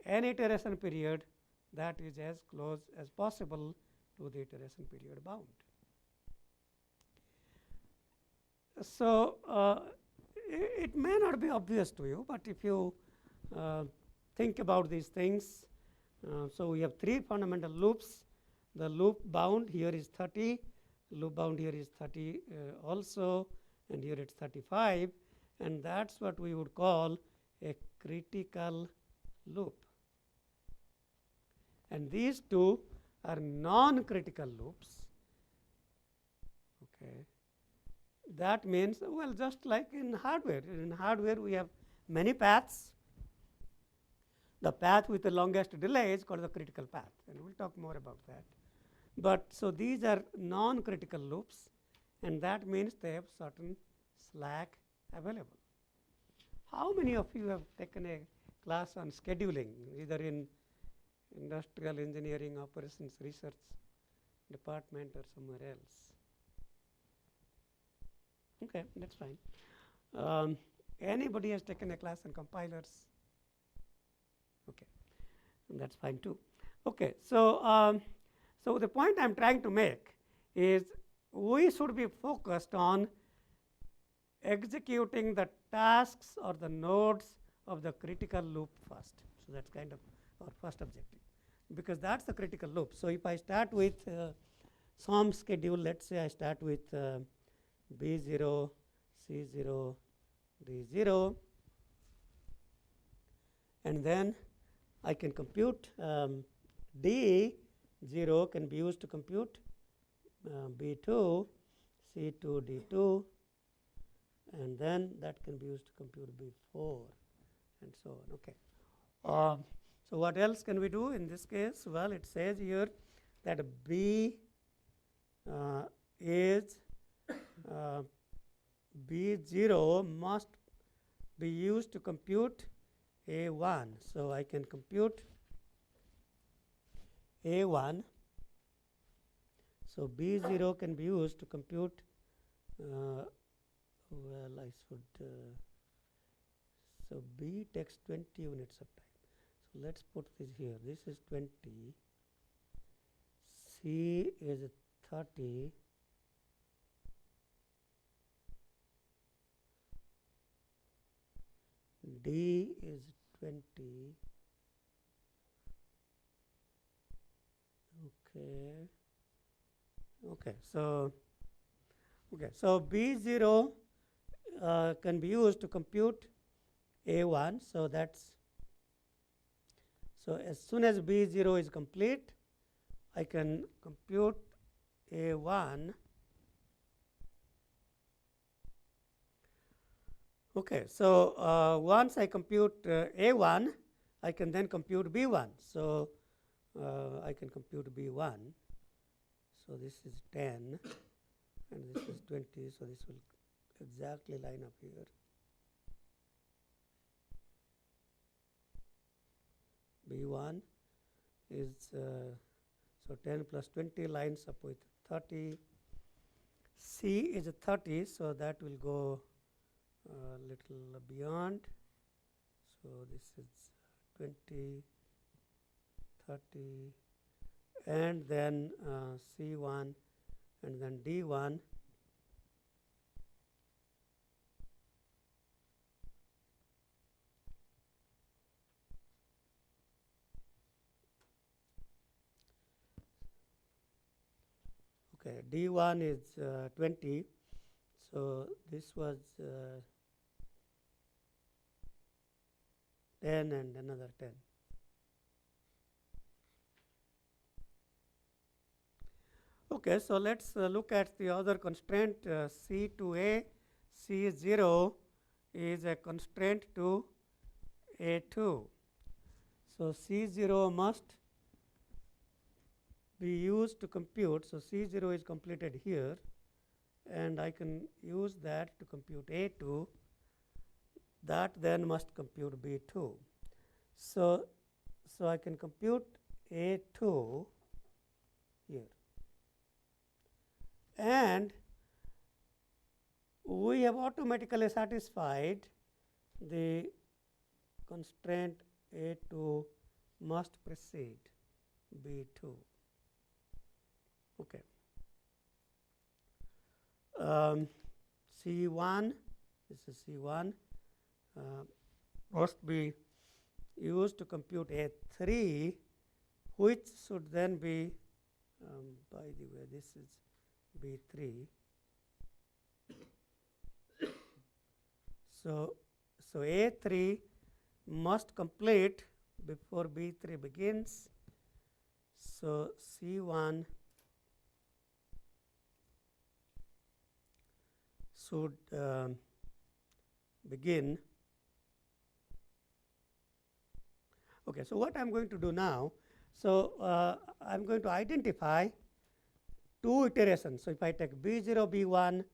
an iteration period that is as close as possible to the iteration period bound? So it may not be obvious to you, but if you think about these things, so we have three fundamental loops. The loop bound here is 30, loop bound here is 30 also, and here it's 35, and that's what we would call a critical loop. And these two are non-critical loops. Okay. That means, well, just like in hardware we have many paths. The path with the longest delay is called the critical path, and we'll talk more about that. But so these are non-critical loops, and that means they have certain slack available. How many of you have taken a class on scheduling, either in industrial engineering operations research department or somewhere else? Okay, that's fine. Anybody has taken a class on compilers? Okay, and that's fine too. Okay, so so the point I'm trying to make is we should be focused on executing the tasks or the nodes of the critical loop first. So that's kind of our first objective, because that's the critical loop. So if I start with some schedule, let's say I start with B0, C0, D0, and then I can compute D0 can be used to compute B2, C2, D2, and then that can be used to compute B4, and so on. Okay. So what else can we do in this case? Well, it says here that B is B0 must be used to compute A1. So I can compute A1. So B0 can be used to compute, well, I should, so B takes 20 units of time. So let's put this here. This is 20. C is 30. D is 20. Okay. Okay. So B0 can be used to compute A1. So that's, so as soon as B0 is complete, I can compute A1. Okay, so once I compute A1, I can then compute B1. So I can compute B1. So this is 10 and this is 20. So this will exactly line up here. B1 is so 10 plus 20 lines up with 30. C is 30, so that will go a little beyond. So this is 20, 30, and then C1 and then D1. Okay, D1 is 20, so this was 10 and another 10. Okay, so let's look at the other constraint C to A. C0 is a constraint to A2. So C0 must be used to compute. So C0 is completed here, and I can use that to compute A2. That then must compute B2. So I can compute A2 here. And we have automatically satisfied the constraint A2 must precede B2. Okay. C1, this is C1, must be used to compute A3, which should then be, by the way, this is B3. So A3 must complete before B3 begins. So C1 should begin. Okay, so what I'm going to do now, so I'm going to identify two iterations. So if I take B0, B1,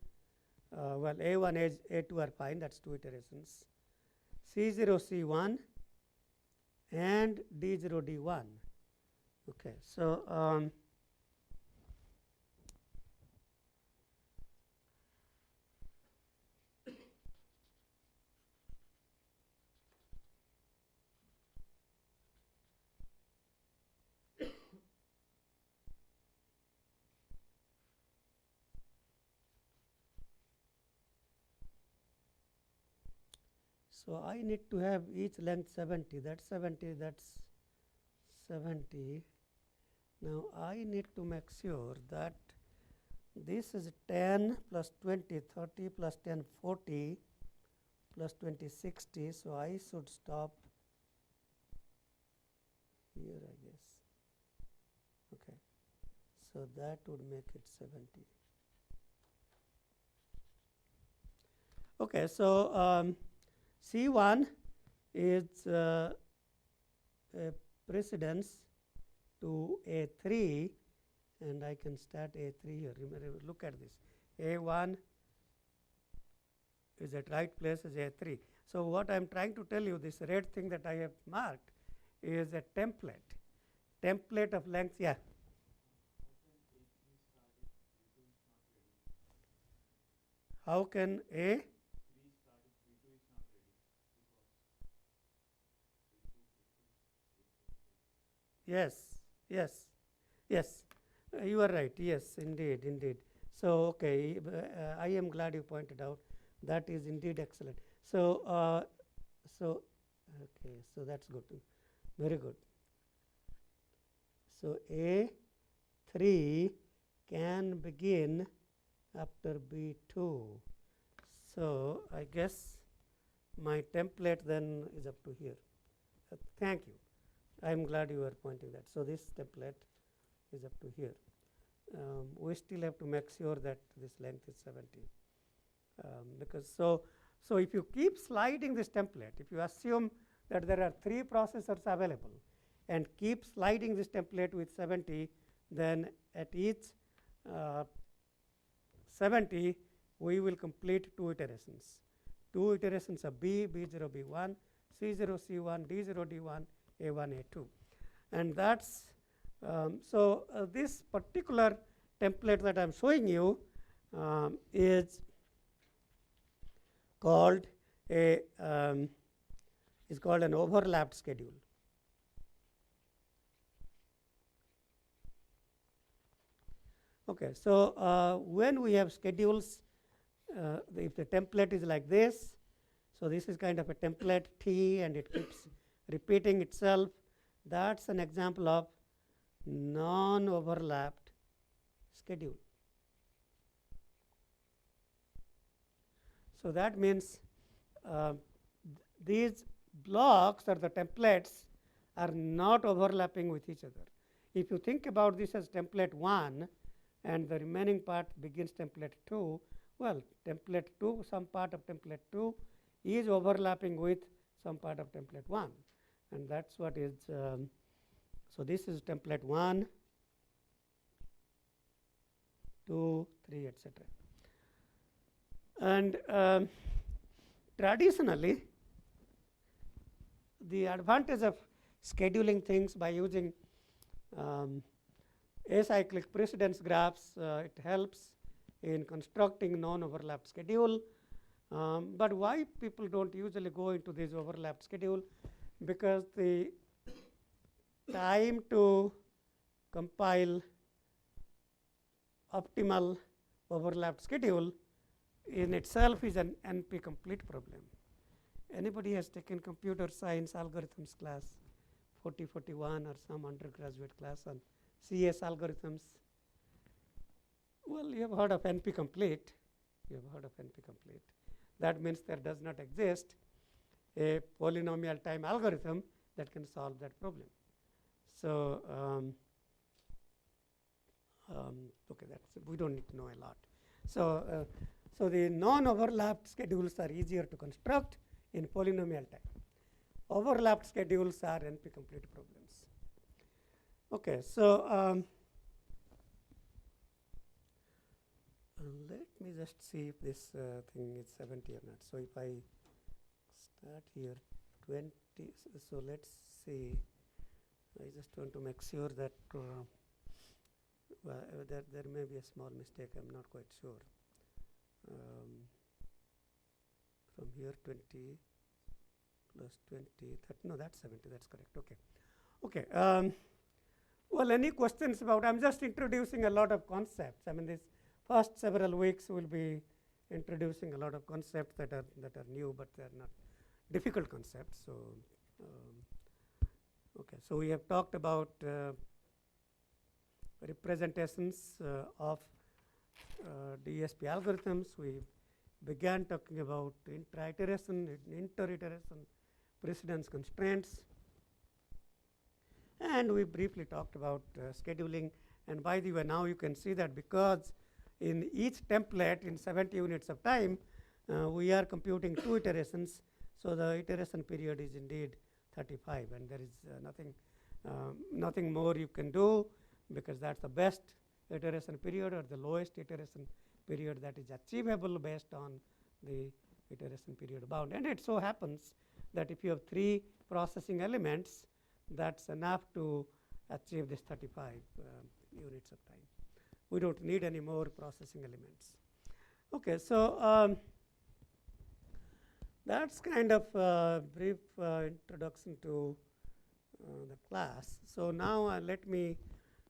well, A1, A2 are fine, that's two iterations. C0, C1 and D0, D1. Okay, so so I need to have each length 70. That's 70. That's 70. Now I need to make sure that this is 10 plus 20, 30 plus 10, 40 plus 20, 60. So I should stop here, I guess. Okay. So that would make it 70. Okay, so C1 is a precedence to A3, and I can start A3 here. Remember, look at this. A1 is at right place as A3. So what I'm trying to tell you, this red thing that I have marked is a template. Template of length, yeah. How can A? Yes, yes, yes. You are right. Yes, indeed, indeed. So, okay, I am glad you pointed out. That is indeed excellent. So, okay, so that's good. Very good. So, A3 can begin after B2. So, I guess my template then is up to here. Thank you. I am glad you were pointing that. So, this template is up to here. We still have to make sure that this length is 70. Because so So if you keep sliding this template, if you assume that there are 3 processors available and keep sliding this template with 70, then at each 70 we will complete 2 iterations. 2 iterations of B, B0, B1, C0, C1, D0, D1, A1, A2. And that's this particular template that I am showing you is called an overlapped schedule. Okay, so when we have schedules, if the template is like this, so this is kind of a template T and it keeps repeating itself. That's an example of non-overlapped schedule. So that means these blocks or the templates are not overlapping with each other. If you think about this as template 1 and the remaining part begins template 2, well, template 2, some part of template 2 is overlapping with some part of template 1, and that's what is. So this is template 1, 2, 3, etc. And traditionally, the advantage of scheduling things by using acyclic precedence graphs, it helps in constructing non-overlapped schedule. But why people don't usually go into this overlapped schedule? Because the time to compile optimal overlapped schedule in itself is an NP complete problem. Anybody has taken computer science algorithms class 4041 or some undergraduate class on CS algorithms? Well, you have heard of NP complete. You have heard of NP complete. That means there does not exist a polynomial time algorithm that can solve that problem. So okay, that's we don't need to know a lot. So so the non-overlapped schedules are easier to construct in polynomial time. Overlapped schedules are NP complete problems. Okay, so let me just see if this thing is 70 or not. So if I start here 20, so let's see. I just want to make sure that there may be a small mistake. I'm not quite sure. From here 20 plus 20, 30, no, that's 70. That's correct. Okay. Okay. Well, any questions about? I'm just introducing a lot of concepts. I mean, this first several weeks will be introducing a lot of concepts that are new, but they are not difficult concepts. So, okay. So we have talked about representations of DSP algorithms. We began talking about inter-iteration, inter-iteration precedence constraints, and we briefly talked about scheduling. And by the way, now you can see that because in each template in 70 units of time, we are computing 2 iterations. So the iteration period is indeed 35, and there is nothing more you can do, because that's the best iteration period or the lowest iteration period that is achievable based on the iteration period bound. And it so happens that if you have 3 processing elements, that's enough to achieve this 35 units of time. We don't need any more processing elements. Okay, so that's kind of a brief introduction to the class. So now let me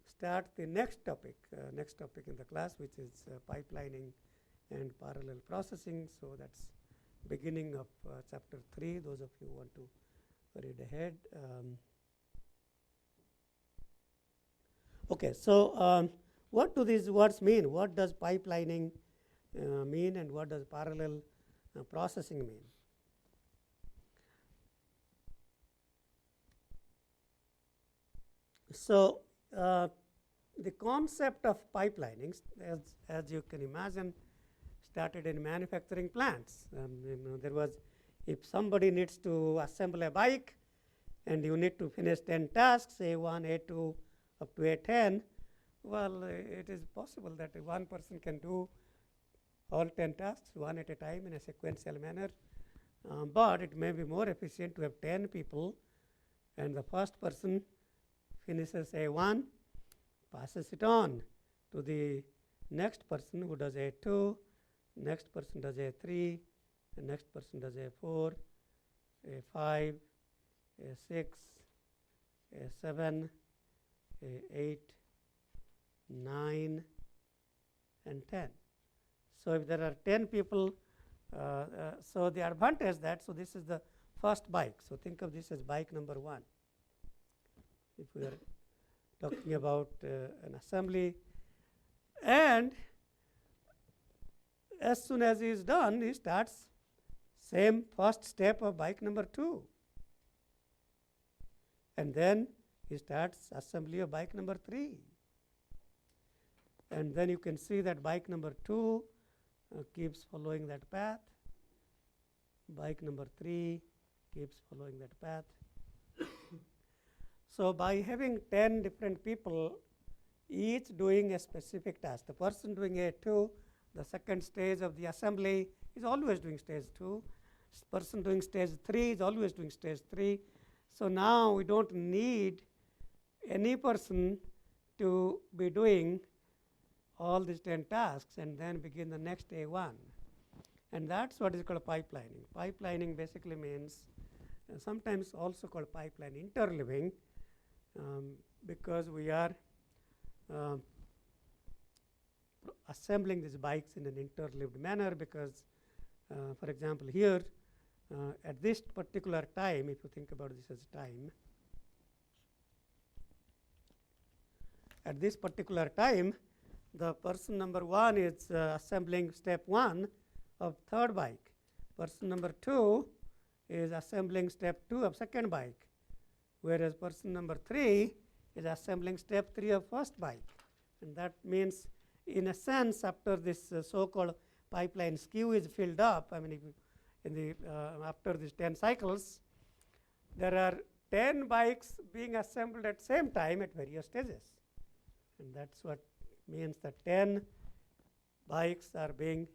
start the next topic in the class, which is pipelining and parallel processing. So that's beginning of chapter 3. Those of you who want to read ahead. Okay, so what do these words mean? What does pipelining mean, and what does parallel processing mean? So the concept of pipelining, as you can imagine, started in manufacturing plants. There was, if somebody needs to assemble a bike and you need to finish 10 tasks, A1, A2, up to A10, well, it is possible that one person can do all 10 tasks, one at a time in a sequential manner. But it may be more efficient to have 10 people, and the first person finishes A1, passes it on to the next person who does A2, next person does A3, the next person does A4, A5, A6, A7, A8, 9, and 10. So if there are 10 people, so the advantage that, so this is the first bike. So think of this as bike number 1. If we are talking about an assembly, and as soon as he is done, he starts same first step of bike number 2, and then he starts assembly of bike number 3, and then you can see that bike number 2 keeps following that path, bike number 3 keeps following that path. So by having 10 different people each doing a specific task, the person doing A2, the second stage of the assembly is always doing stage 2, person doing stage 3 is always doing stage 3. So now we don't need any person to be doing all these 10 tasks and then begin the next A1, and that's what is called pipelining. Pipelining basically means, sometimes also called pipeline interleaving, because we are assembling these bikes in an interleaved manner, because for example here at this particular time, if you think about this as time, at this particular time the person number 1 is assembling step 1 of third bike, person number 2 is assembling step 2 of second bike, whereas person number 3 is assembling step 3 of first bike. And that means, in a sense, after this so-called pipeline skew is filled up, I mean, if you, in the after these 10 cycles, there are 10 bikes being assembled at same time at various stages, and that's what means that 10 bikes are being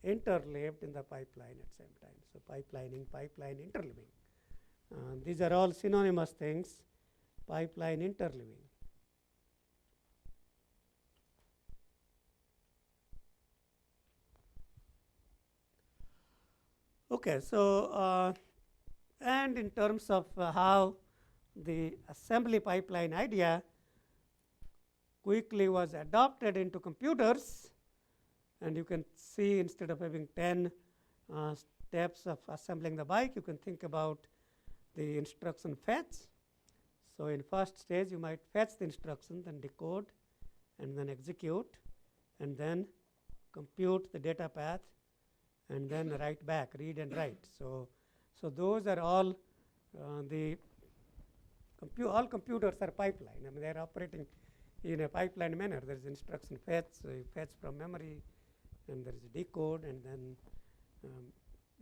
interleaved in the pipeline at same time. So pipelining, pipeline interleaving. These are all synonymous things, pipeline interleaving. Okay, so and in terms of how the assembly pipeline idea quickly was adopted into computers, and you can see instead of having 10 steps of assembling the bike, you can think about the instruction fetch. So in first stage you might fetch the instruction, then decode, and then execute, and then compute the data path, and then write back, read and write. So those are all all computers are pipeline. I mean, they are operating in a pipeline manner. There is instruction fetch, you fetch from memory, and there is decode, and then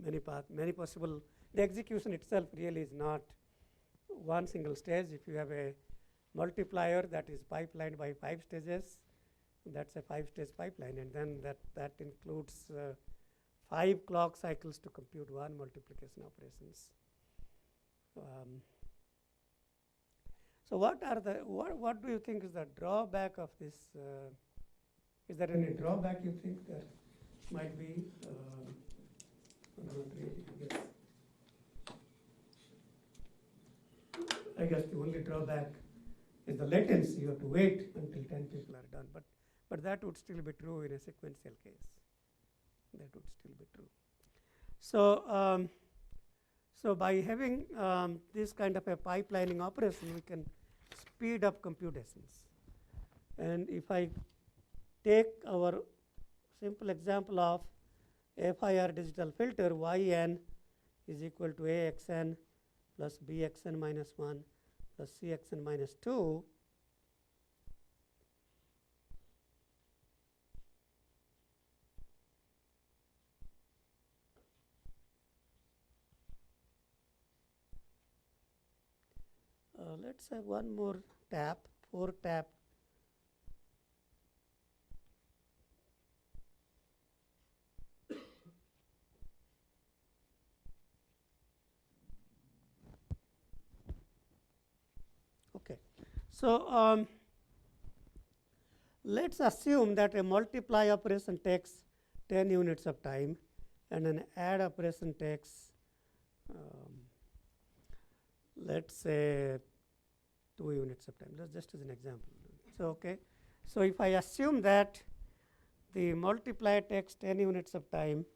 many possible. The execution itself really is not one single stage. If you have a multiplier that is pipelined by 5 stages, that's a 5-stage pipeline, and then that includes 5 clock cycles to compute one multiplication operations. So what are the what do you think is the drawback of this? Is there any drawback you think there might be? Not really, I guess the only drawback is the latency. You have to wait until 10 people are done, but that would still be true in a sequential case. That would still be true. So so by having this kind of a pipelining operation, we can speed up computations. And if I take our simple example of FIR digital filter, yn is equal to AXN plus BXN minus 1 plus CXN minus 2, Let's have one more tap, 4 tap. Okay. So, let's assume that a multiply operation takes 10 units of time and an add operation takes let's say 2 units of time. That's just as an example. So, okay. So, if I assume that the multiply takes 10 units of time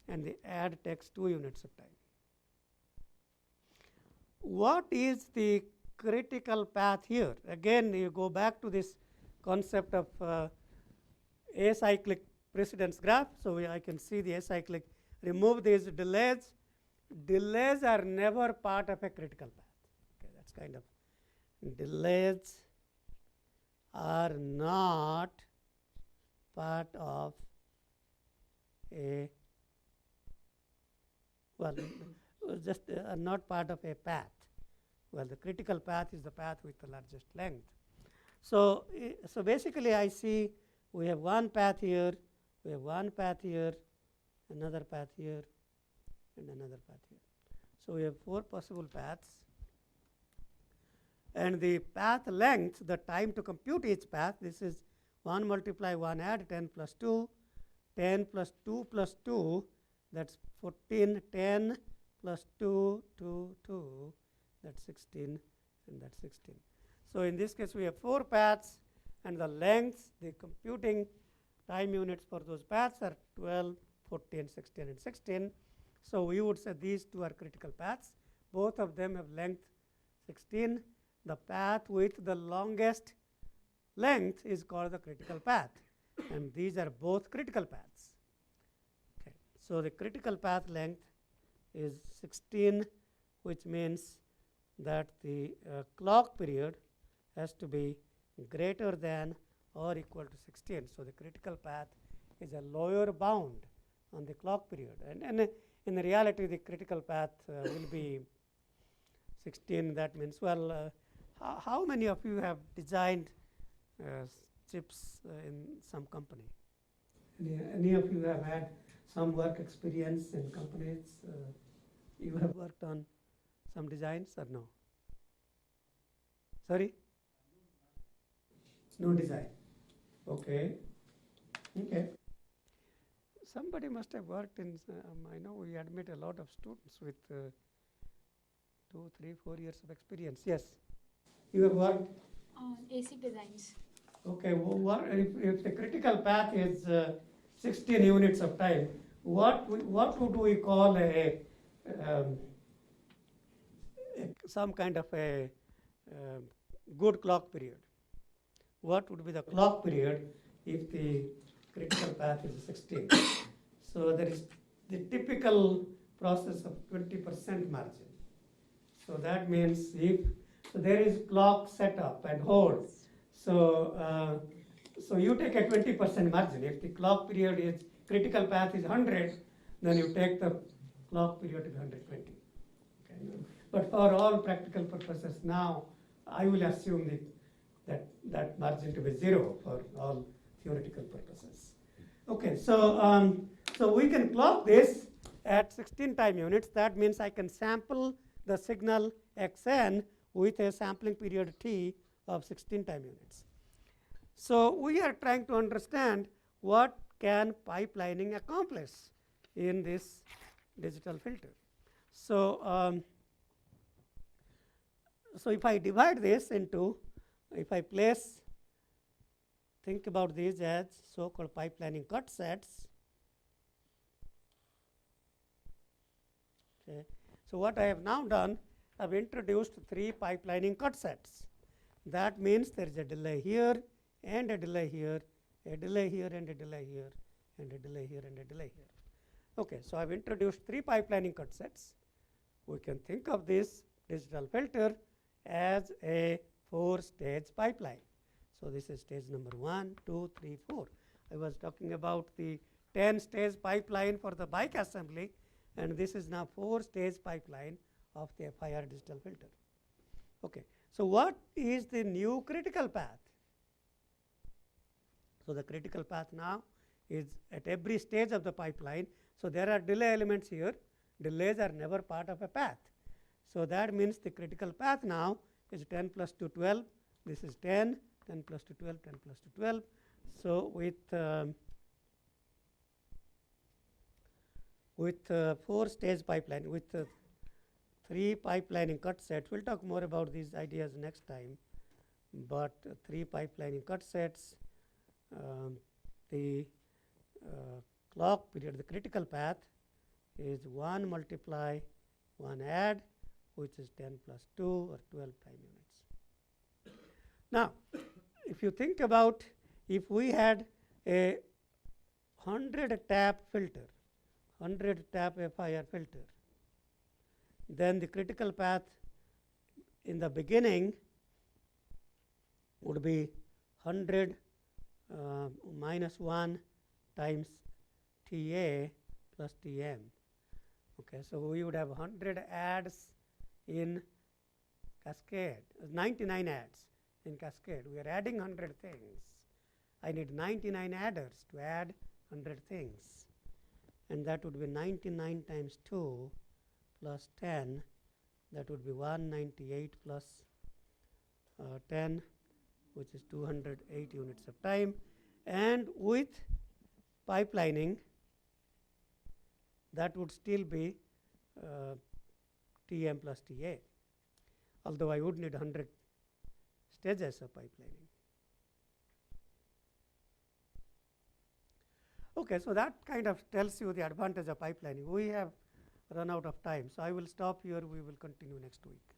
and the add takes 2 units of time, what is the critical path here? Again, you go back to this concept of acyclic precedence graph. So, I can see the acyclic, remove these delays. Delays are never part of a critical path. Okay, that's kind of, delays are not part of a, well, just are not part of a path. Well, the critical path is the path with the largest length. So, so basically I see we have one path here, we have one path here, another path here, and another path here. So, we have 4 possible paths, and the path length, the time to compute each path, this is 1 multiply 1 add 10 plus 2, 10 plus 2 plus 2, that's 14, 10 plus 2, 2, 2, that's 16, and that's 16. So, in this case we have 4 paths, and the lengths, the computing time units for those paths are 12, 14, 16, and 16. So, we would say these 2 are critical paths. Both of them have length 16. The path with the longest length is called the critical path, and these are both critical paths. Okay. So, the critical path length is 16, which means that the clock period has to be greater than or equal to 16. So, the critical path is a lower bound on the clock period, and in reality the critical path will be 16. That means, well, how many of you have designed chips in some company? Any of you have had some work experience in companies? You have worked on some designs or no? Sorry? No design. Okay. Okay. Somebody must have worked in, I know we admit a lot of students with 2, 3, 4 years of experience. Yes. You have worked? On AC designs. Okay. Well, what if the critical path is 16 units of time, what would we call some kind of a good clock period? What would be the clock period if the critical path is 16? So, there is the typical process of 20% margin. So, that means if there is clock setup and hold. So, so you take a 20% margin. If the clock period is critical path is 100, then you take the clock period to be 120. Okay. But for all practical purposes now, I will assume that margin to be 0 for all theoretical purposes. Okay, so so we can clock this at 16 time units. That means I can sample the signal xn with a sampling period t of 16 time units. So we are trying to understand what can pipelining accomplish in this digital filter. So so if I divide this into, if I place, think about these as so-called pipelining cut sets. Okay. So what I have now done, I have introduced 3 pipelining cut sets. That means there is a delay here and a delay here, a delay here and a delay here, and a delay here and a delay here. Okay, so I have introduced 3 pipelining cut sets. We can think of this digital filter as a 4-stage pipeline. So this is stage number 1, 2, 3, 4. I was talking about the 10-stage pipeline for the bike assembly, and this is now 4-stage pipeline of the FIR digital filter. Okay. So, what is the new critical path? So, the critical path now is at every stage of the pipeline. So, there are delay elements here, delays are never part of a path. So, that means the critical path now is 10 plus 2 12, this is 10, 10 plus 2 12, 10 plus 2 12. So, with 4 stage pipeline, with 3 pipelining cut sets, we will talk more about these ideas next time, but 3 pipelining cut sets, the clock period, the critical path is 1 multiply 1 add, which is 10 plus 2 or 12 time units. Now, if you think about, if we had a 100 tap filter, 100 tap FIR filter, then the critical path in the beginning would be 100 minus 1 times TA plus Tm. Okay, so we would have 100 adds in cascade, 99 adds in cascade. We are adding 100 things. I need 99 adders to add 100 things, and that would be 99 times 2 plus 10, that would be 198 plus 10, which is 208 units of time. And with pipelining, that would still be Tm plus Ta, although I would need 100 stages of pipelining. Okay, so that kind of tells you the advantage of pipelining. We have run out of time, so I will stop here. We will continue next week.